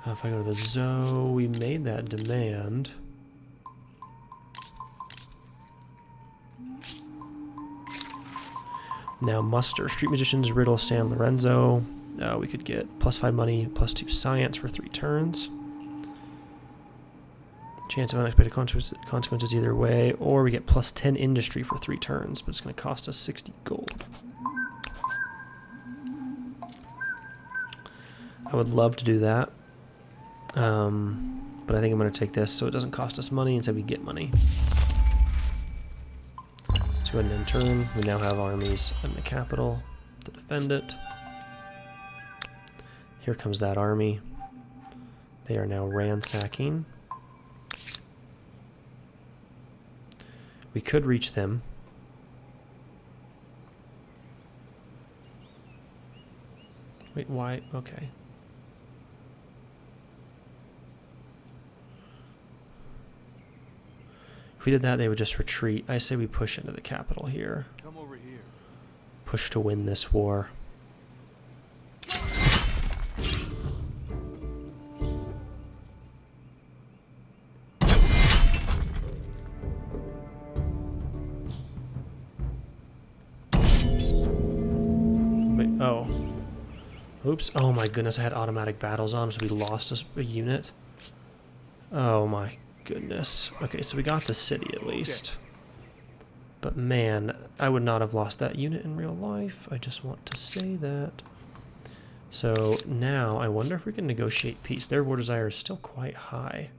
If I go to the Zoe, we made that demand. Now muster. Street Magicians, Riddle, San Lorenzo. We could get +5 money, +2 science for 3 turns. Chance of unexpected consequences either way, or we get +10 industry for 3 turns, but it's going to cost us 60 gold. I would love to do that, but I think I'm going to take this so it doesn't cost us money, instead we get money. Let's go ahead and end turn. We now have armies in the capital to defend it. Here comes that army. They are now ransacking. We could reach them. Wait, why? Okay. If we did that, they would just retreat. I say we push into the capital here. Come over here. Push to win this war. Oh. Oops. Oh my goodness, I had automatic battles on, so we lost a unit. Oh my goodness. Okay, so we got the city at least. But man, I would not have lost that unit in real life. I just want to say that. So now, I wonder if we can negotiate peace. Their war desire is still quite high.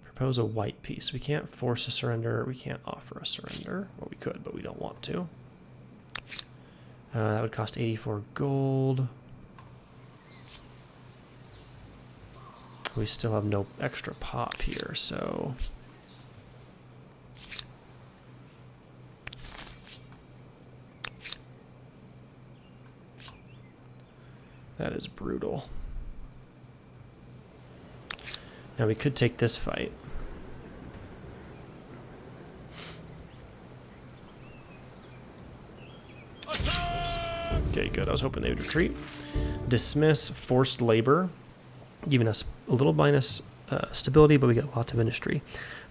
Propose a white peace. We can't force a surrender. We can't offer a surrender. Well, we could, but we don't want to. That would cost 84 gold. We still have no extra pop here, so... That is brutal. Now we could take this fight. Okay, good. I was hoping they would retreat. Dismiss forced labor, giving us a little minus stability, but we get lots of industry.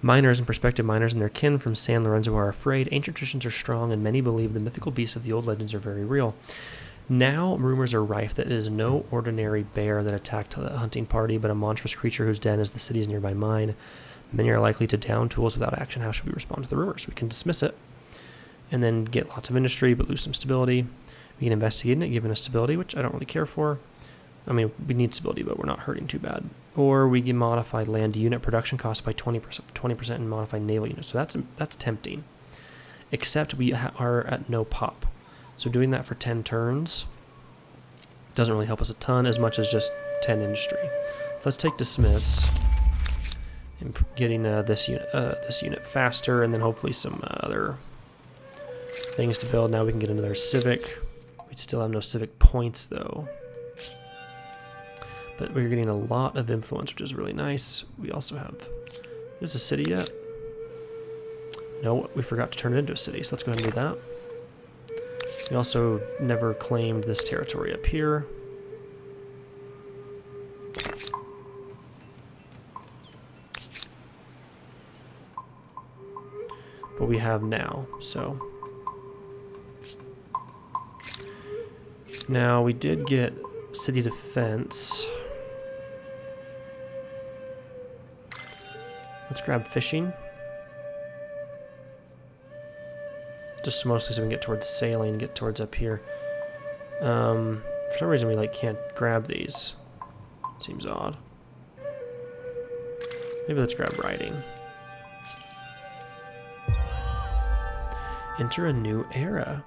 Miners and prospective miners and their kin from San Lorenzo are afraid. Ancient traditions are strong, and many believe the mythical beasts of the old legends are very real. Now, rumors are rife that it is no ordinary bear that attacked the hunting party, but a monstrous creature whose den is the city's nearby mine. Many are likely to down tools without action. How should we respond to the rumors? We can dismiss it, and then get lots of industry, but lose some stability. We can investigate it, giving us stability, which I don't really care for. I mean, we need stability, but we're not hurting too bad. Or we can modify land unit production cost by 20%, and modify naval units. So that's tempting. Except we are at no pop. So doing that for 10 turns doesn't really help us a ton as much as just 10 industry. Let's take dismiss and getting this unit faster, and then hopefully some other things to build. Now we can get another civic. We still have no civic points though. But we're getting a lot of influence, which is really nice. We also have... Is this a city yet? No, we forgot to turn it into a city, so let's go ahead and do that. We also never claimed this territory up here. But we have now, so... Now, we did get city defense. Let's grab fishing. Just mostly so we can get towards sailing, get towards up here. For some reason we can't grab these. Seems odd. Maybe let's grab riding. Enter a new era.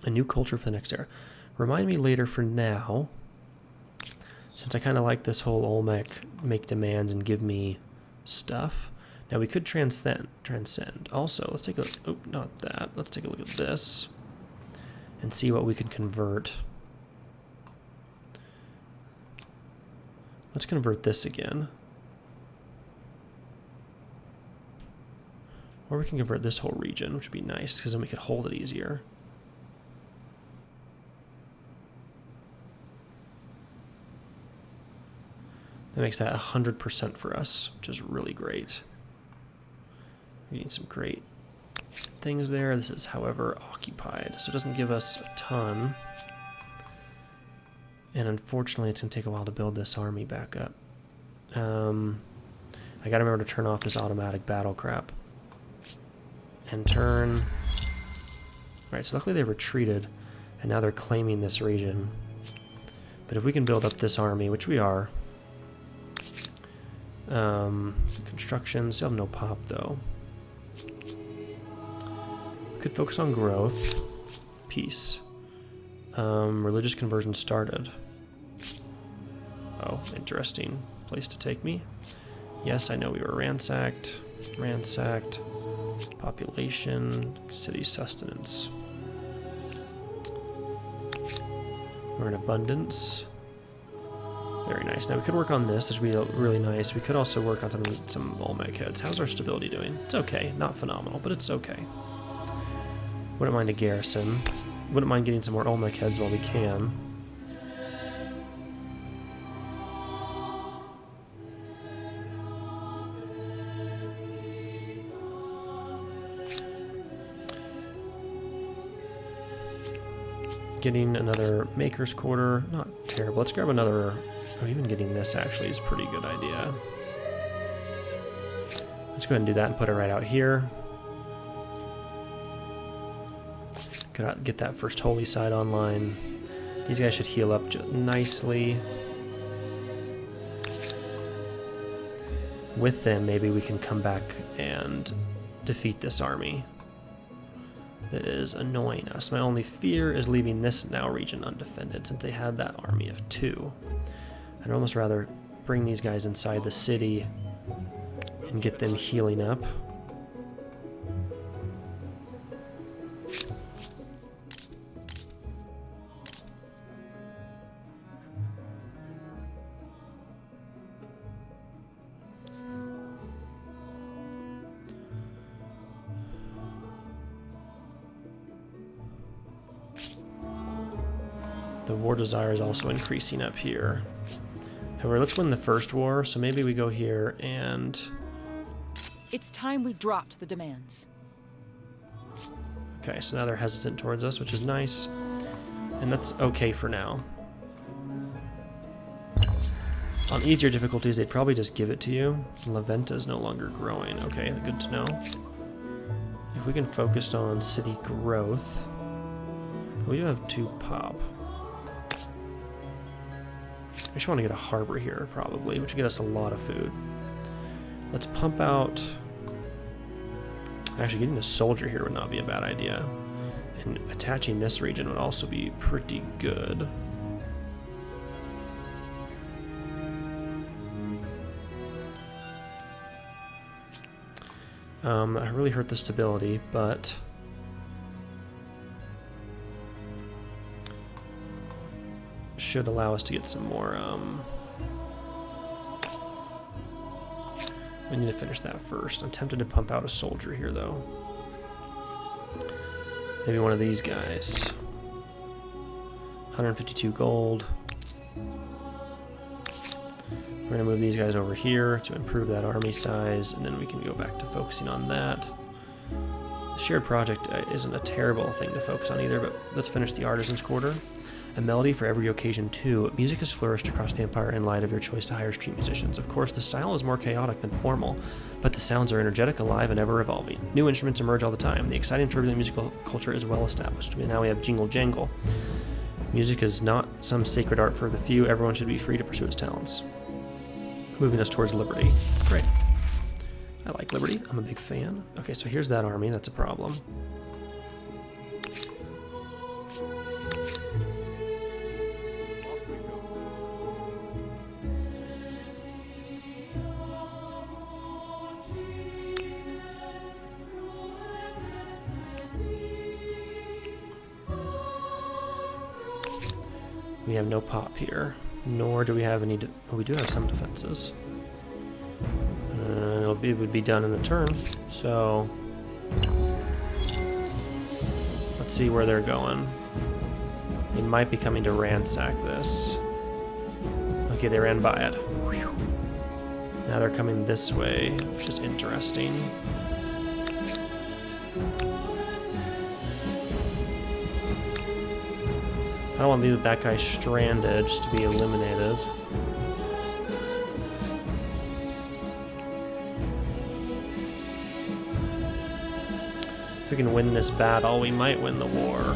A new culture for the next era. Remind me later for now. Since I kind of like this whole Olmec make demands and give me stuff. Now we could transcend. Also, let's take a look. Oh, not that. Let's take a look at this and see what we can convert. Let's convert this again. Or we can convert this whole region, which would be nice because then we could hold it easier. That makes that 100% for us, which is really great. We need some great things there. This is, however, occupied, so it doesn't give us a ton. And unfortunately, it's going to take a while to build this army back up. I got to remember to turn off this automatic battle crap. And turn. Alright, so luckily they retreated, and now they're claiming this region. But if we can build up this army, which we are. Construction, still have no pop though. Could focus on growth. Peace. Religious conversion started. Oh, interesting place to take me. Yes, I know we were ransacked. Ransacked. Population. City sustenance. We're in abundance. Very nice. Now we could work on this, which would be really nice. We could also work on some Olmec heads. How's our stability doing? It's okay. Not phenomenal, but it's okay. Wouldn't mind a garrison. Wouldn't mind getting some more Olmec heads while we can. Getting another Maker's Quarter. Not terrible. Let's grab another... Oh, even getting this actually is a pretty good idea. Let's go ahead and do that and put it right out here. Could get that first holy side online. These guys should heal up nicely. With them, maybe we can come back and defeat this army. That is annoying us. My only fear is leaving this now region undefended, since they had that army of 2. I'd almost rather bring these guys inside the city and get them healing up. The war desire is also increasing up here. However, let's win the first war, so maybe we go here and... It's time we dropped the demands. Okay, so now they're hesitant towards us, which is nice. And that's okay for now. On easier difficulties, they'd probably just give it to you. La Venta is no longer growing. Okay, good to know. If we can focus on city growth... We do have 2 pop. I just want to get a harbor here, probably, which would get us a lot of food. Let's pump out... Actually, getting a soldier here would not be a bad idea. And attaching this region would also be pretty good. I really hurt the stability, but... should allow us to get some more, we need to finish that first. I'm tempted to pump out a soldier here, though. Maybe one of these guys. 152 gold. We're going to move these guys over here to improve that army size, and then we can go back to focusing on that. The shared project isn't a terrible thing to focus on either, but let's finish the Artisan's Quarter. A melody for every occasion, too. Music has flourished across the Empire in light of your choice to hire street musicians. Of course, the style is more chaotic than formal, but the sounds are energetic, alive, and ever-evolving. New instruments emerge all the time. The exciting, turbulent musical culture is well established. Now we have Jingle Jangle. Music is not some sacred art for the few. Everyone should be free to pursue its talents. Moving us towards liberty. Great. I like liberty. I'm a big fan. Okay, so here's that army. That's a problem. We have no pop here, nor do we have any... oh, we do have some defenses. It would be done in a turn, so... let's see where they're going. They might be coming to ransack this. Okay, they ran by it. Whew. Now they're coming this way, which is interesting. I don't want to leave that guy stranded just to be eliminated. If we can win this battle, we might win the war.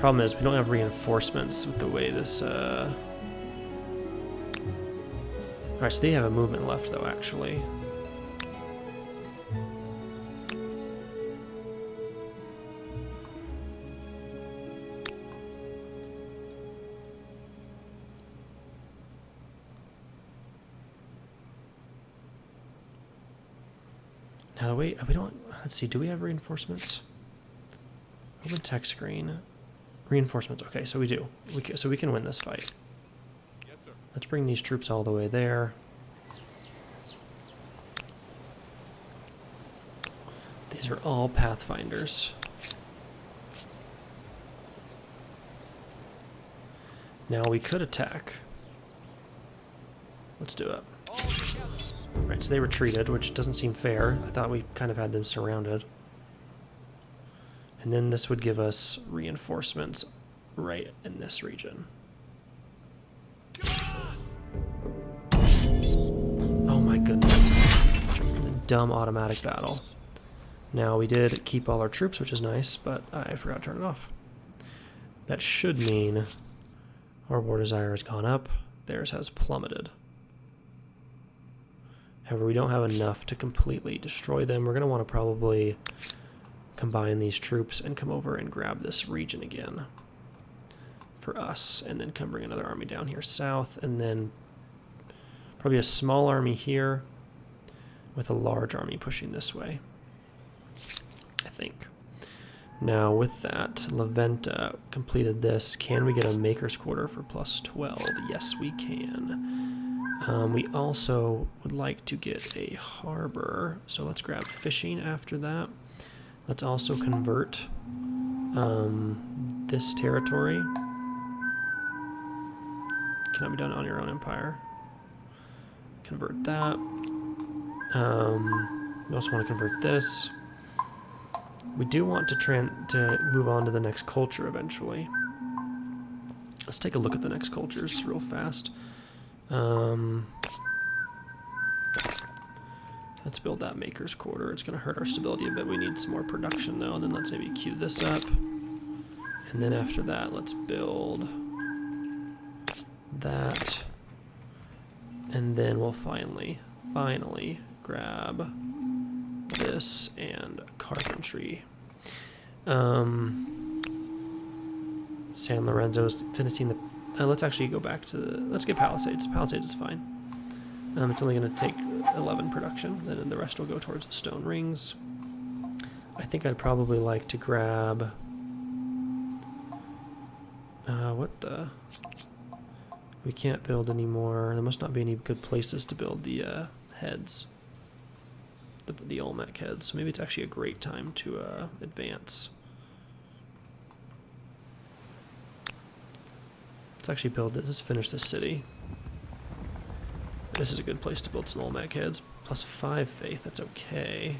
Problem is, we don't have reinforcements with the way this, Alright, so they have a movement left, though, actually. Now, we don't... let's see, do we have reinforcements? Open text screen. Reinforcements. Okay, so we do. So we can win this fight. Let's bring these troops all the way there. These are all Pathfinders. Now we could attack. Let's do it. Right, so they retreated, which doesn't seem fair. I thought we kind of had them surrounded. And then this would give us reinforcements right in this region. Oh my goodness. Dumb automatic battle. Now we did keep all our troops, which is nice, but I forgot to turn it off. That should mean our war desire has gone up. Theirs has plummeted. However, we don't have enough to completely destroy them. We're going to want to probably combine these troops and come over and grab this region again for us, and then come bring another army down here south, and then probably a small army here with a large army pushing this way, I think. Now with that, Leventa completed this. Can we get a Maker's Quarter for plus 12? Yes, we can. We also would like to get a harbor, so let's grab fishing after that. Let's also convert this territory. Cannot be done on your own empire. Convert that. We also want to convert this. We do want to move on to the next culture eventually. Let's take a look at the next cultures real fast. Let's build that maker's quarter. It's going to hurt our stability a bit. We need some more production though. And then let's maybe queue this up. And then after that, let's build that. And then we'll finally grab this and carpentry. San Lorenzo's finishing the... let's actually go back to the... Let's get Palisades. Palisades is fine. It's only going to take 11 production, then the rest will go towards the stone rings. I think I'd probably like to grab... what the... We can't build anymore. There must not be any good places to build the heads. The Olmec heads. So maybe it's actually a great time to advance. Let's actually build this. Let's finish this city. This is a good place to build some Olmec heads. Plus 5 faith, that's okay.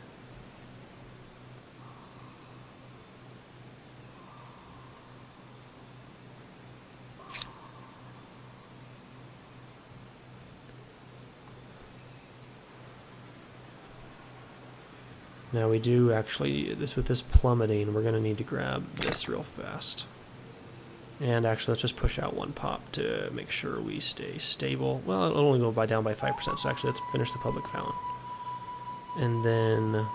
Now we do actually, with this plummeting, we're going to need to grab this real fast. And actually, let's just push out 1 pop to make sure we stay stable. Well, it'll only go down by 5%, so actually let's finish the public fountain. And then...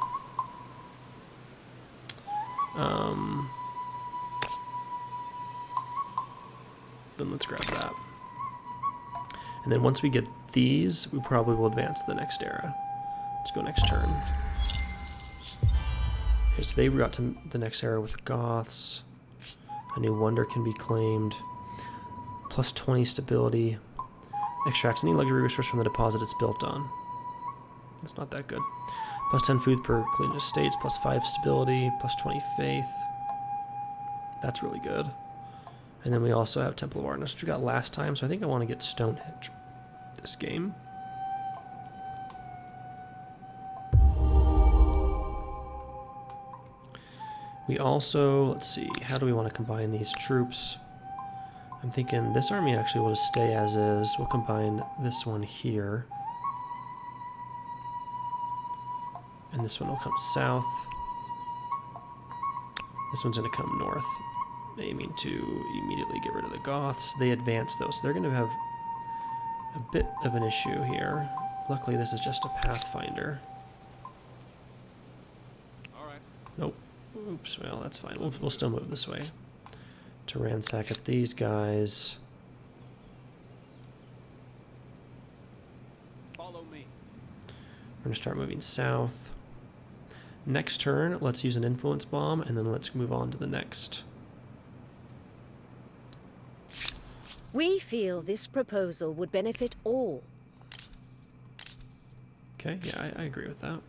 then let's grab that. And then once we get these, we probably will advance to the next era. Let's go next turn. Okay, so they got to the next era with Goths. A new wonder can be claimed. Plus 20 stability. Extracts any luxury resource from the deposit it's built on. That's not that good. Plus 10 food per clean estates. Plus 5 stability. Plus 20 faith. That's really good. And then we also have Temple of Artemis, which we got last time. So I think I want to get Stonehenge this game. We also, let's see, how do we want to combine these troops? I'm thinking this army actually will just stay as is. We'll combine this one here. And this one will come south. This one's going to come north, aiming to immediately get rid of the Goths. They advance though, so they're going to have a bit of an issue here. Luckily this is just a Pathfinder. Alright. Nope. Oops, well, that's fine. We'll still move this way to ransack at these guys. Follow me. We're going to start moving south. Next turn, let's use an influence bomb, and then let's move on to the next. We feel this proposal would benefit all. Okay, yeah, I agree with that.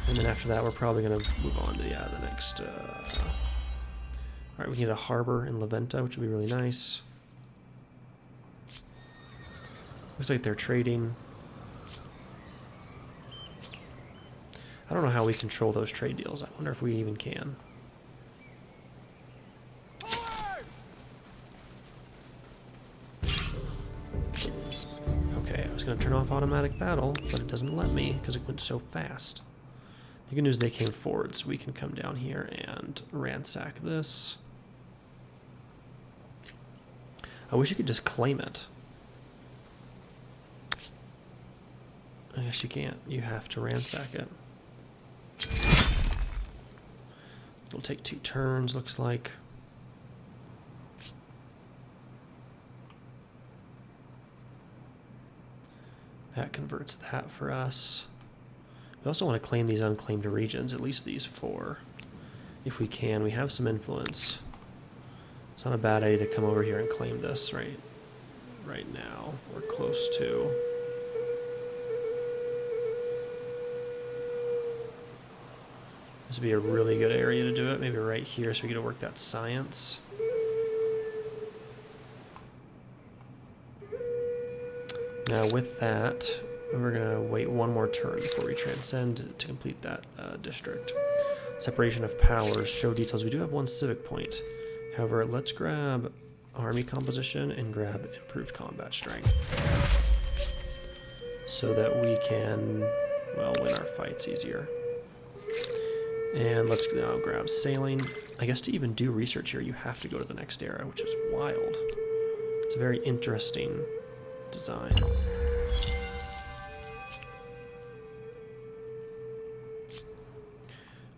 And then after that, we're probably going to move on to, yeah, the next... Alright, we need a harbor in Leventa, which would be really nice. Looks like they're trading. I don't know how we control those trade deals. I wonder if we even can. Okay, I was going to turn off automatic battle, but it doesn't let me because it went so fast. The good news is they came forward, so we can come down here and ransack this. I wish you could just claim it. I guess you can't. You have to ransack it. It'll take 2 turns, looks like. That converts that for us. We also want to claim these unclaimed regions, at least these 4. If we can, we have some influence. It's not a bad idea to come over here and claim this right now. We're close to. This would be a really good area to do it. Maybe right here so we get to work that science. Now with that, we're going to wait 1 more turn before we transcend to complete that district. Separation of powers, show details. We do have 1 civic point. However, let's grab army composition and grab improved combat strength. So that we can well, win our fights easier. And let's now grab sailing. I guess to even do research here, you have to go to the next era, which is wild. It's a very interesting design.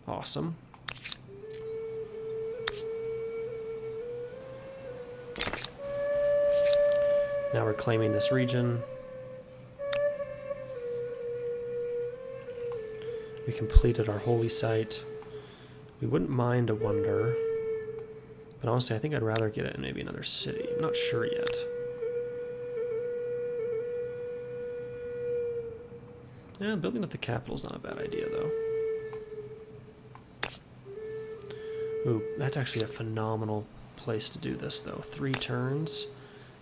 Awesome. Now we're claiming this region. We completed our holy site. We wouldn't mind a wonder. But honestly, I think I'd rather get it in maybe another city. I'm not sure yet. Yeah, building up the capital is not a bad idea, though. Ooh, that's actually a phenomenal place to do this, though. 3 turns.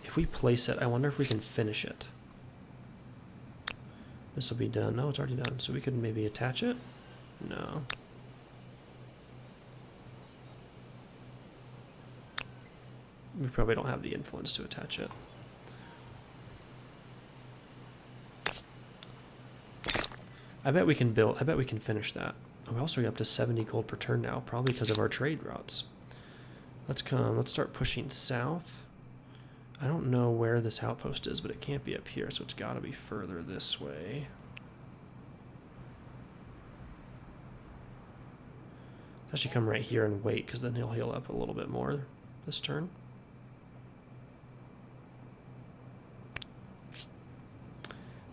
If we place it, I wonder if we can finish it. This will be done. No, it's already done. So we could maybe attach it? No. We probably don't have the influence to attach it. I bet we can finish that. Oh, we're also up to 70 gold per turn now, probably because of our trade routes. Let's start pushing south. I don't know where this outpost is, but it can't be up here, so it's got to be further this way. Let's actually come right here and wait, because then he'll heal up a little bit more this turn.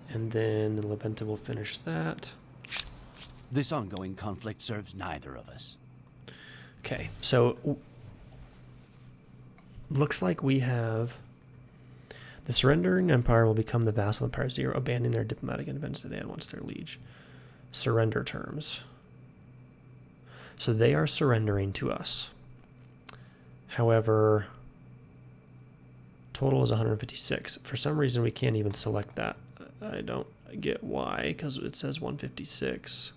And then Labenta will finish that. This ongoing conflict serves neither of us. Okay, so looks like we have the surrendering empire will become the vassal empire 0, abandoning their diplomatic independence today and once their liege. Surrender terms. So they are surrendering to us. However, total is 156. For some reason, we can't even select that. I don't get why, because it says 156.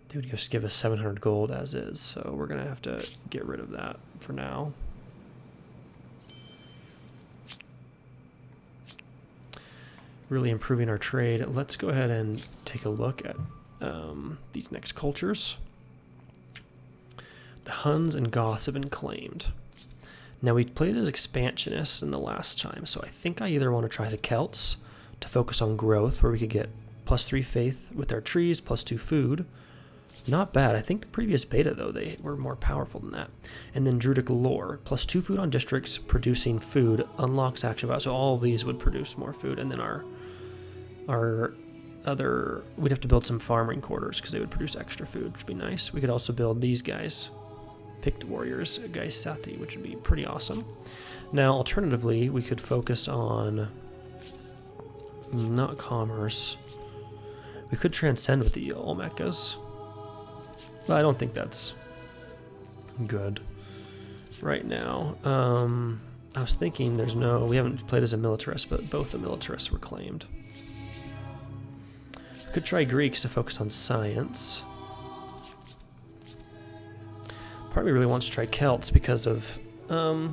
They would just give us 700 gold as is, so we're going to have to get rid of that for now. Really improving our trade. Let's go ahead and take a look at these next cultures. The Huns and Goths have been claimed. Now, we played as expansionists in the last time, so I think I either want to try the Celts to focus on growth, where we could get +3 faith with our trees, +2 food. Not bad. I think the previous beta, though, they were more powerful than that. And then Druidic Lore, +2 food on districts, producing food, unlocks action value. So all of these would produce more food, and then our other, we'd have to build some farming quarters because they would produce extra food, which would be nice. We could also build these guys. Picked warriors, Gaisati, which would be pretty awesome. Now, alternatively, we could focus on not commerce. We could transcend with the Olmecas, but I don't think that's good right now. I was thinking we haven't played as a militarist, but both the militarists were claimed. We could try Greeks to focus on science. Part of me really wants to try Celts because of my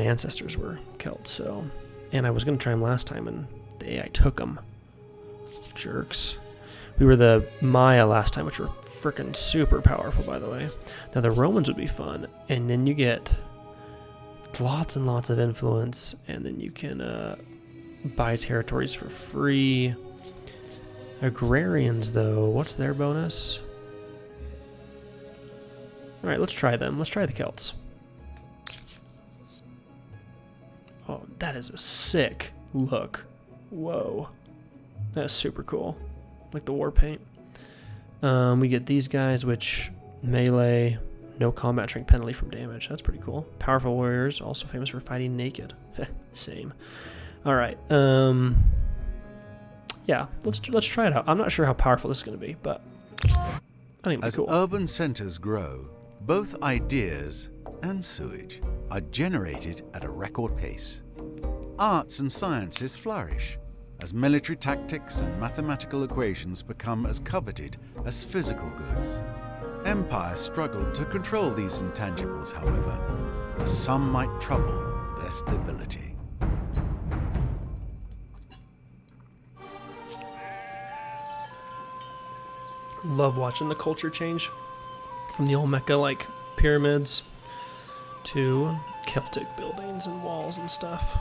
ancestors were Celts, so, and I was going to try them last time, and the AI took them. Jerks. We were the Maya last time, which were freaking super powerful, by the way. Now the Romans would be fun, and then you get lots and lots of influence, and then you can buy territories for free. Agrarians, though, what's their bonus? Alright, let's try them. Let's try the Celts. Oh, that is a sick look. Whoa. That's super cool. Like the war paint. We get these guys, which melee, no combat strength penalty from damage. That's pretty cool. Powerful warriors, also famous for fighting naked. Same. Alright, yeah, let's try it out. I'm not sure how powerful this is going to be, but I think it'll be cool. As urban centers grow, both ideas and sewage are generated at a record pace. Arts and sciences flourish as military tactics and mathematical equations become as coveted as physical goods. Empires struggled to control these intangibles, however, as some might trouble their stability. Love watching the culture change from the Olmeca like pyramids to Celtic buildings and walls and stuff.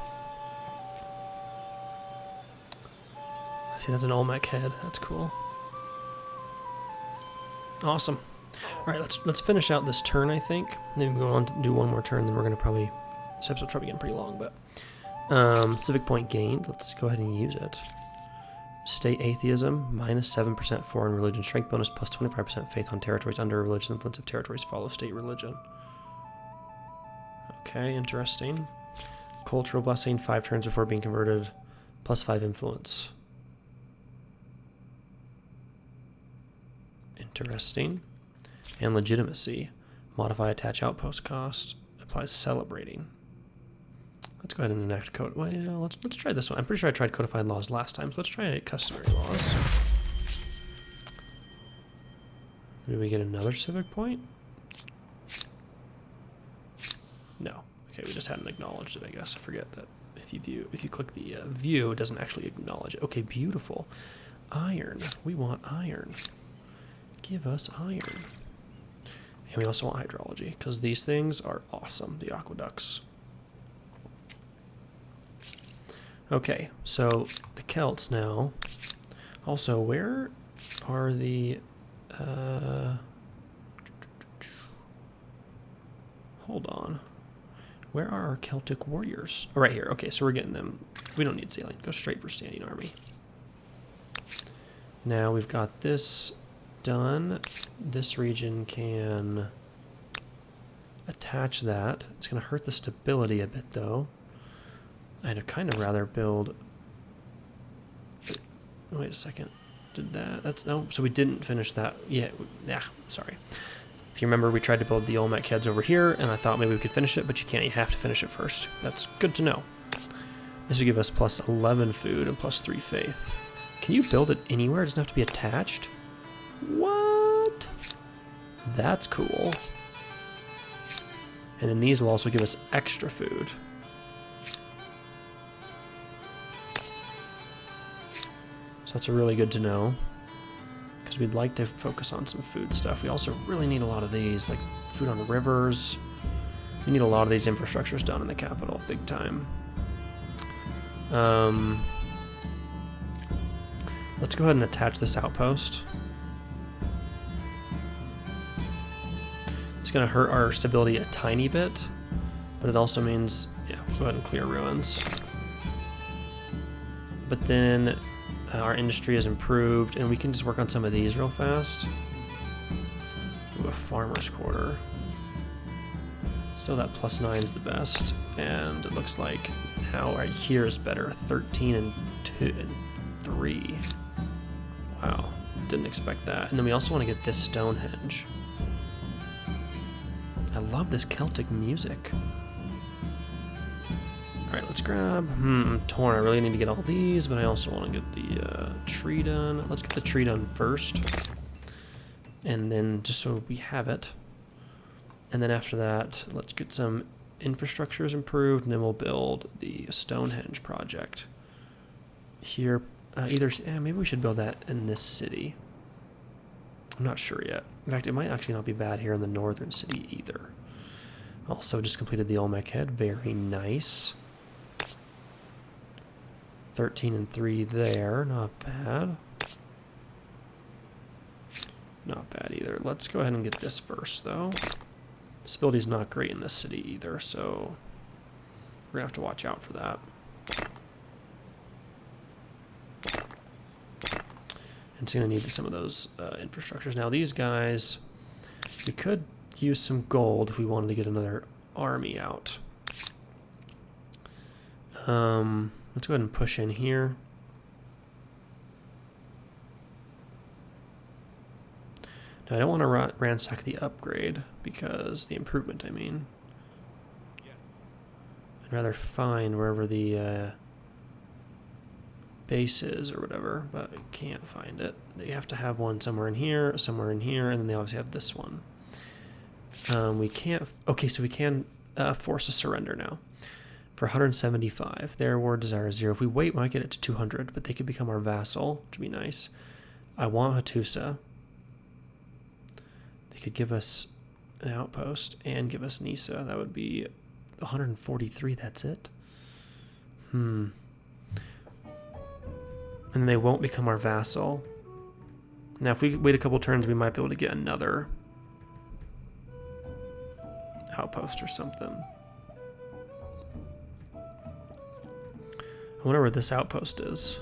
See, that's an Olmec head. That's cool. Awesome. All right, let's finish out this turn, I think. Then we go on to do one more turn, then we're going to probably... This episode's probably getting pretty long, but... civic point gained. Let's go ahead and use it. State atheism, minus 7% foreign religion. Strength bonus, plus 25% faith on territories under religious influence of territories follow state religion. Okay, interesting. Cultural blessing, 5 turns before being converted, plus 5 influence. Interesting. And legitimacy. Modify attach outpost cost. Applies celebrating. Let's go ahead and enact code. Well, yeah, let's try this one. I'm pretty sure I tried codified laws last time, so let's try customary laws. Did we get another civic point? No. Okay, we just hadn't acknowledged it, I guess. I forget that if you click the view, it doesn't actually acknowledge it. Okay, beautiful. Iron. We want iron. Give us iron. And we also want hydrology, because these things are awesome, the aqueducts. Okay, so the Celts now. Also, where are the... hold on. Where are our Celtic warriors? Oh, right here. Okay, so we're getting them. We don't need sailing. Go straight for standing army. Now we've got this done. This region can attach that. It's going to hurt the stability a bit, though. I'd kind of rather build... Wait a second. Did that? That's... No, so we didn't finish that. Yeah, sorry. If you remember, we tried to build the Olmec heads over here, and I thought maybe we could finish it, but you can't. You have to finish it first. That's good to know. This will give us plus 11 food and plus 3 faith. Can you build it anywhere? It doesn't have to be attached? What? That's cool. And then these will also give us extra food. So that's really good to know, because we'd like to focus on some food stuff. We also really need a lot of these, like food on rivers. We need a lot of these infrastructures done in the capital, big time. Let's go ahead and attach this outpost. It's going to hurt our stability a tiny bit, but it also means, yeah, we'll go ahead and clear ruins. But then our industry is improved, and we can just work on some of these real fast. Ooh, a farmer's quarter. Still, that plus 9 is the best, and it looks like now right here is better. 13 and 2 and 3. Wow, didn't expect that. And then we also want to get this Stonehenge. I love this Celtic music. Alright, let's grab... torn. I really need to get all these, but I also want to get the tree done. Let's get the tree done first. And then, just so we have it. And then after that, let's get some infrastructures improved, and then we'll build the Stonehenge project. Here, maybe we should build that in this city. I'm not sure yet. In fact, it might actually not be bad here in the northern city either. Also, just completed the Olmec head. Very nice. 13 and 3 there. Not bad. Not bad either. Let's go ahead and get this first, though. Stability's not great in this city either, so we're going to have to watch out for that. And it's going to need some of those infrastructures. Now, these guys, we could use some gold if we wanted to get another army out. Let's go ahead and push in here. Now, I don't want to ransack the upgrade, because the improvement, I mean. I'd rather find wherever the base is or whatever, but I can't find it. They have to have one somewhere in here, and then they obviously have this one. We can't... Okay, so we can force a surrender now. For 175. Their award desire is 0. If we wait, we might get it to 200, but they could become our vassal, which would be nice. I want Hattusa. He could give us an outpost and give us Nisa. That would be 143. That's it. And they won't become our vassal. Now, if we wait a couple turns, we might be able to get another outpost or something. I wonder where this outpost is.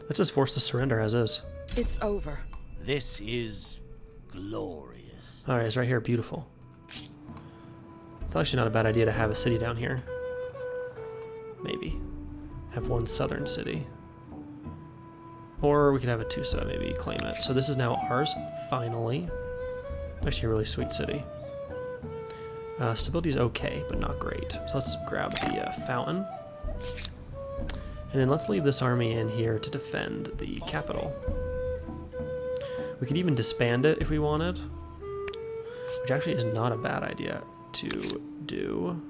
Let's just force the surrender as is. It's over. This is glorious. All right, it's right here. Beautiful. It's actually not a bad idea to have a city down here. Maybe. Have one southern city. Or we could have a Tusa, maybe claim it. So this is now ours, finally. Actually a really sweet city. Stability is okay, but not great. So let's grab the fountain. And then let's leave this army in here to defend the capital. We could even disband it if we wanted, which actually is not a bad idea to do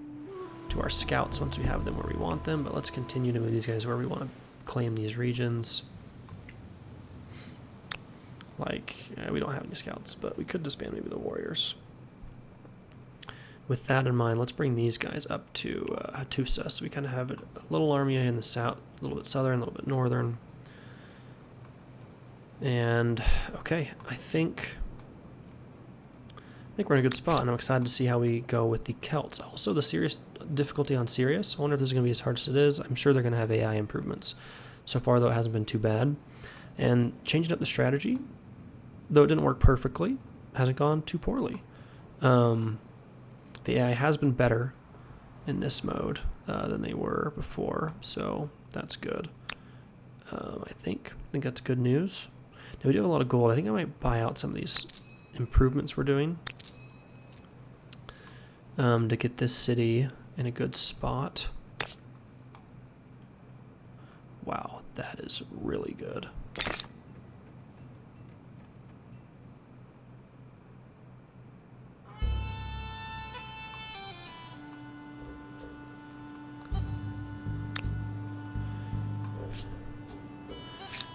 to our scouts once we have them where we want them. But let's continue to move these guys where we want to claim these regions. Like, we don't have any scouts, but we could disband maybe the warriors. With that in mind, let's bring these guys up to Hattusa. So we kind of have a little army in the south, a little bit southern, a little bit northern. And, okay, I think we're in a good spot, and I'm excited to see how we go with the Celts. Also, the serious difficulty on Sirius. I wonder if this is going to be as hard as it is. I'm sure they're going to have AI improvements. So far, though, it hasn't been too bad. And changing up the strategy, though it didn't work perfectly, hasn't gone too poorly. The AI has been better in this mode than they were before, so that's good. I think that's good news. Now we do have a lot of gold. I think I might buy out some of these improvements we're doing to get this city in a good spot. Wow, that is really good.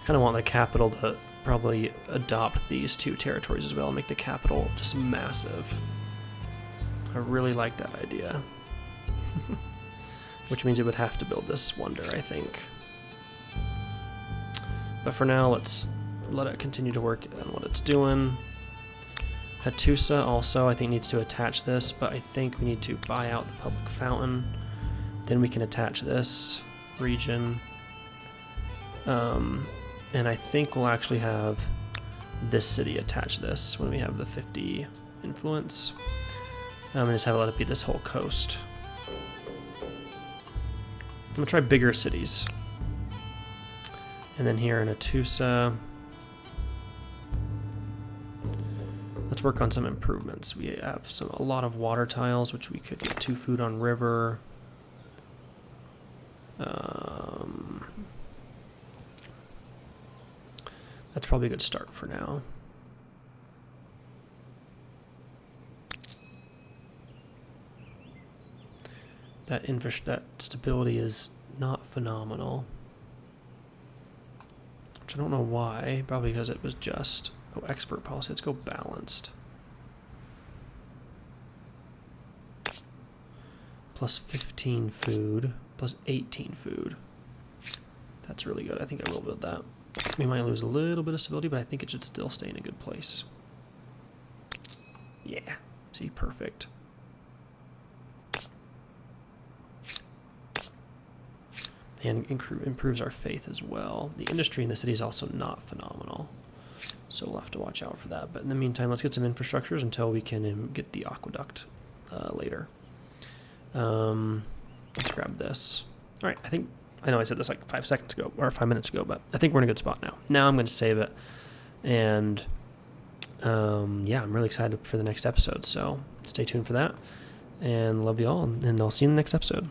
Kind of want the capital to probably adopt these two territories as well and make the capital just massive. I really like that idea. Which means it would have to build this wonder, I think. But for now, let's let it continue to work on what it's doing. Hattusa also, I think, needs to attach this, but I think we need to buy out the public fountain. Then we can attach this region. And I think we'll actually have this city attach this when we have the 50 influence. And just have it let it be this whole coast. I'm gonna try bigger cities. And then here in Hattusa, let's work on some improvements. We have a lot of water tiles, which we could get 2 food on river. That's probably a good start for now. That stability is not phenomenal. Which I don't know why. Probably because it was just expert policy. Let's go balanced. Plus 15 food. Plus 18 food. That's really good. I think I will build that. We might lose a little bit of stability, but I think it should still stay in a good place. Yeah. See, perfect. And improves our faith as well. The industry in the city is also not phenomenal, so we'll have to watch out for that. But in the meantime, let's get some infrastructures until we can get the aqueduct later. Let's grab this. All right, I know I said this like 5 seconds ago, or 5 minutes ago, but I think we're in a good spot now. Now I'm going to save it, and yeah, I'm really excited for the next episode, so stay tuned for that, and love you all, and I'll see you in the next episode.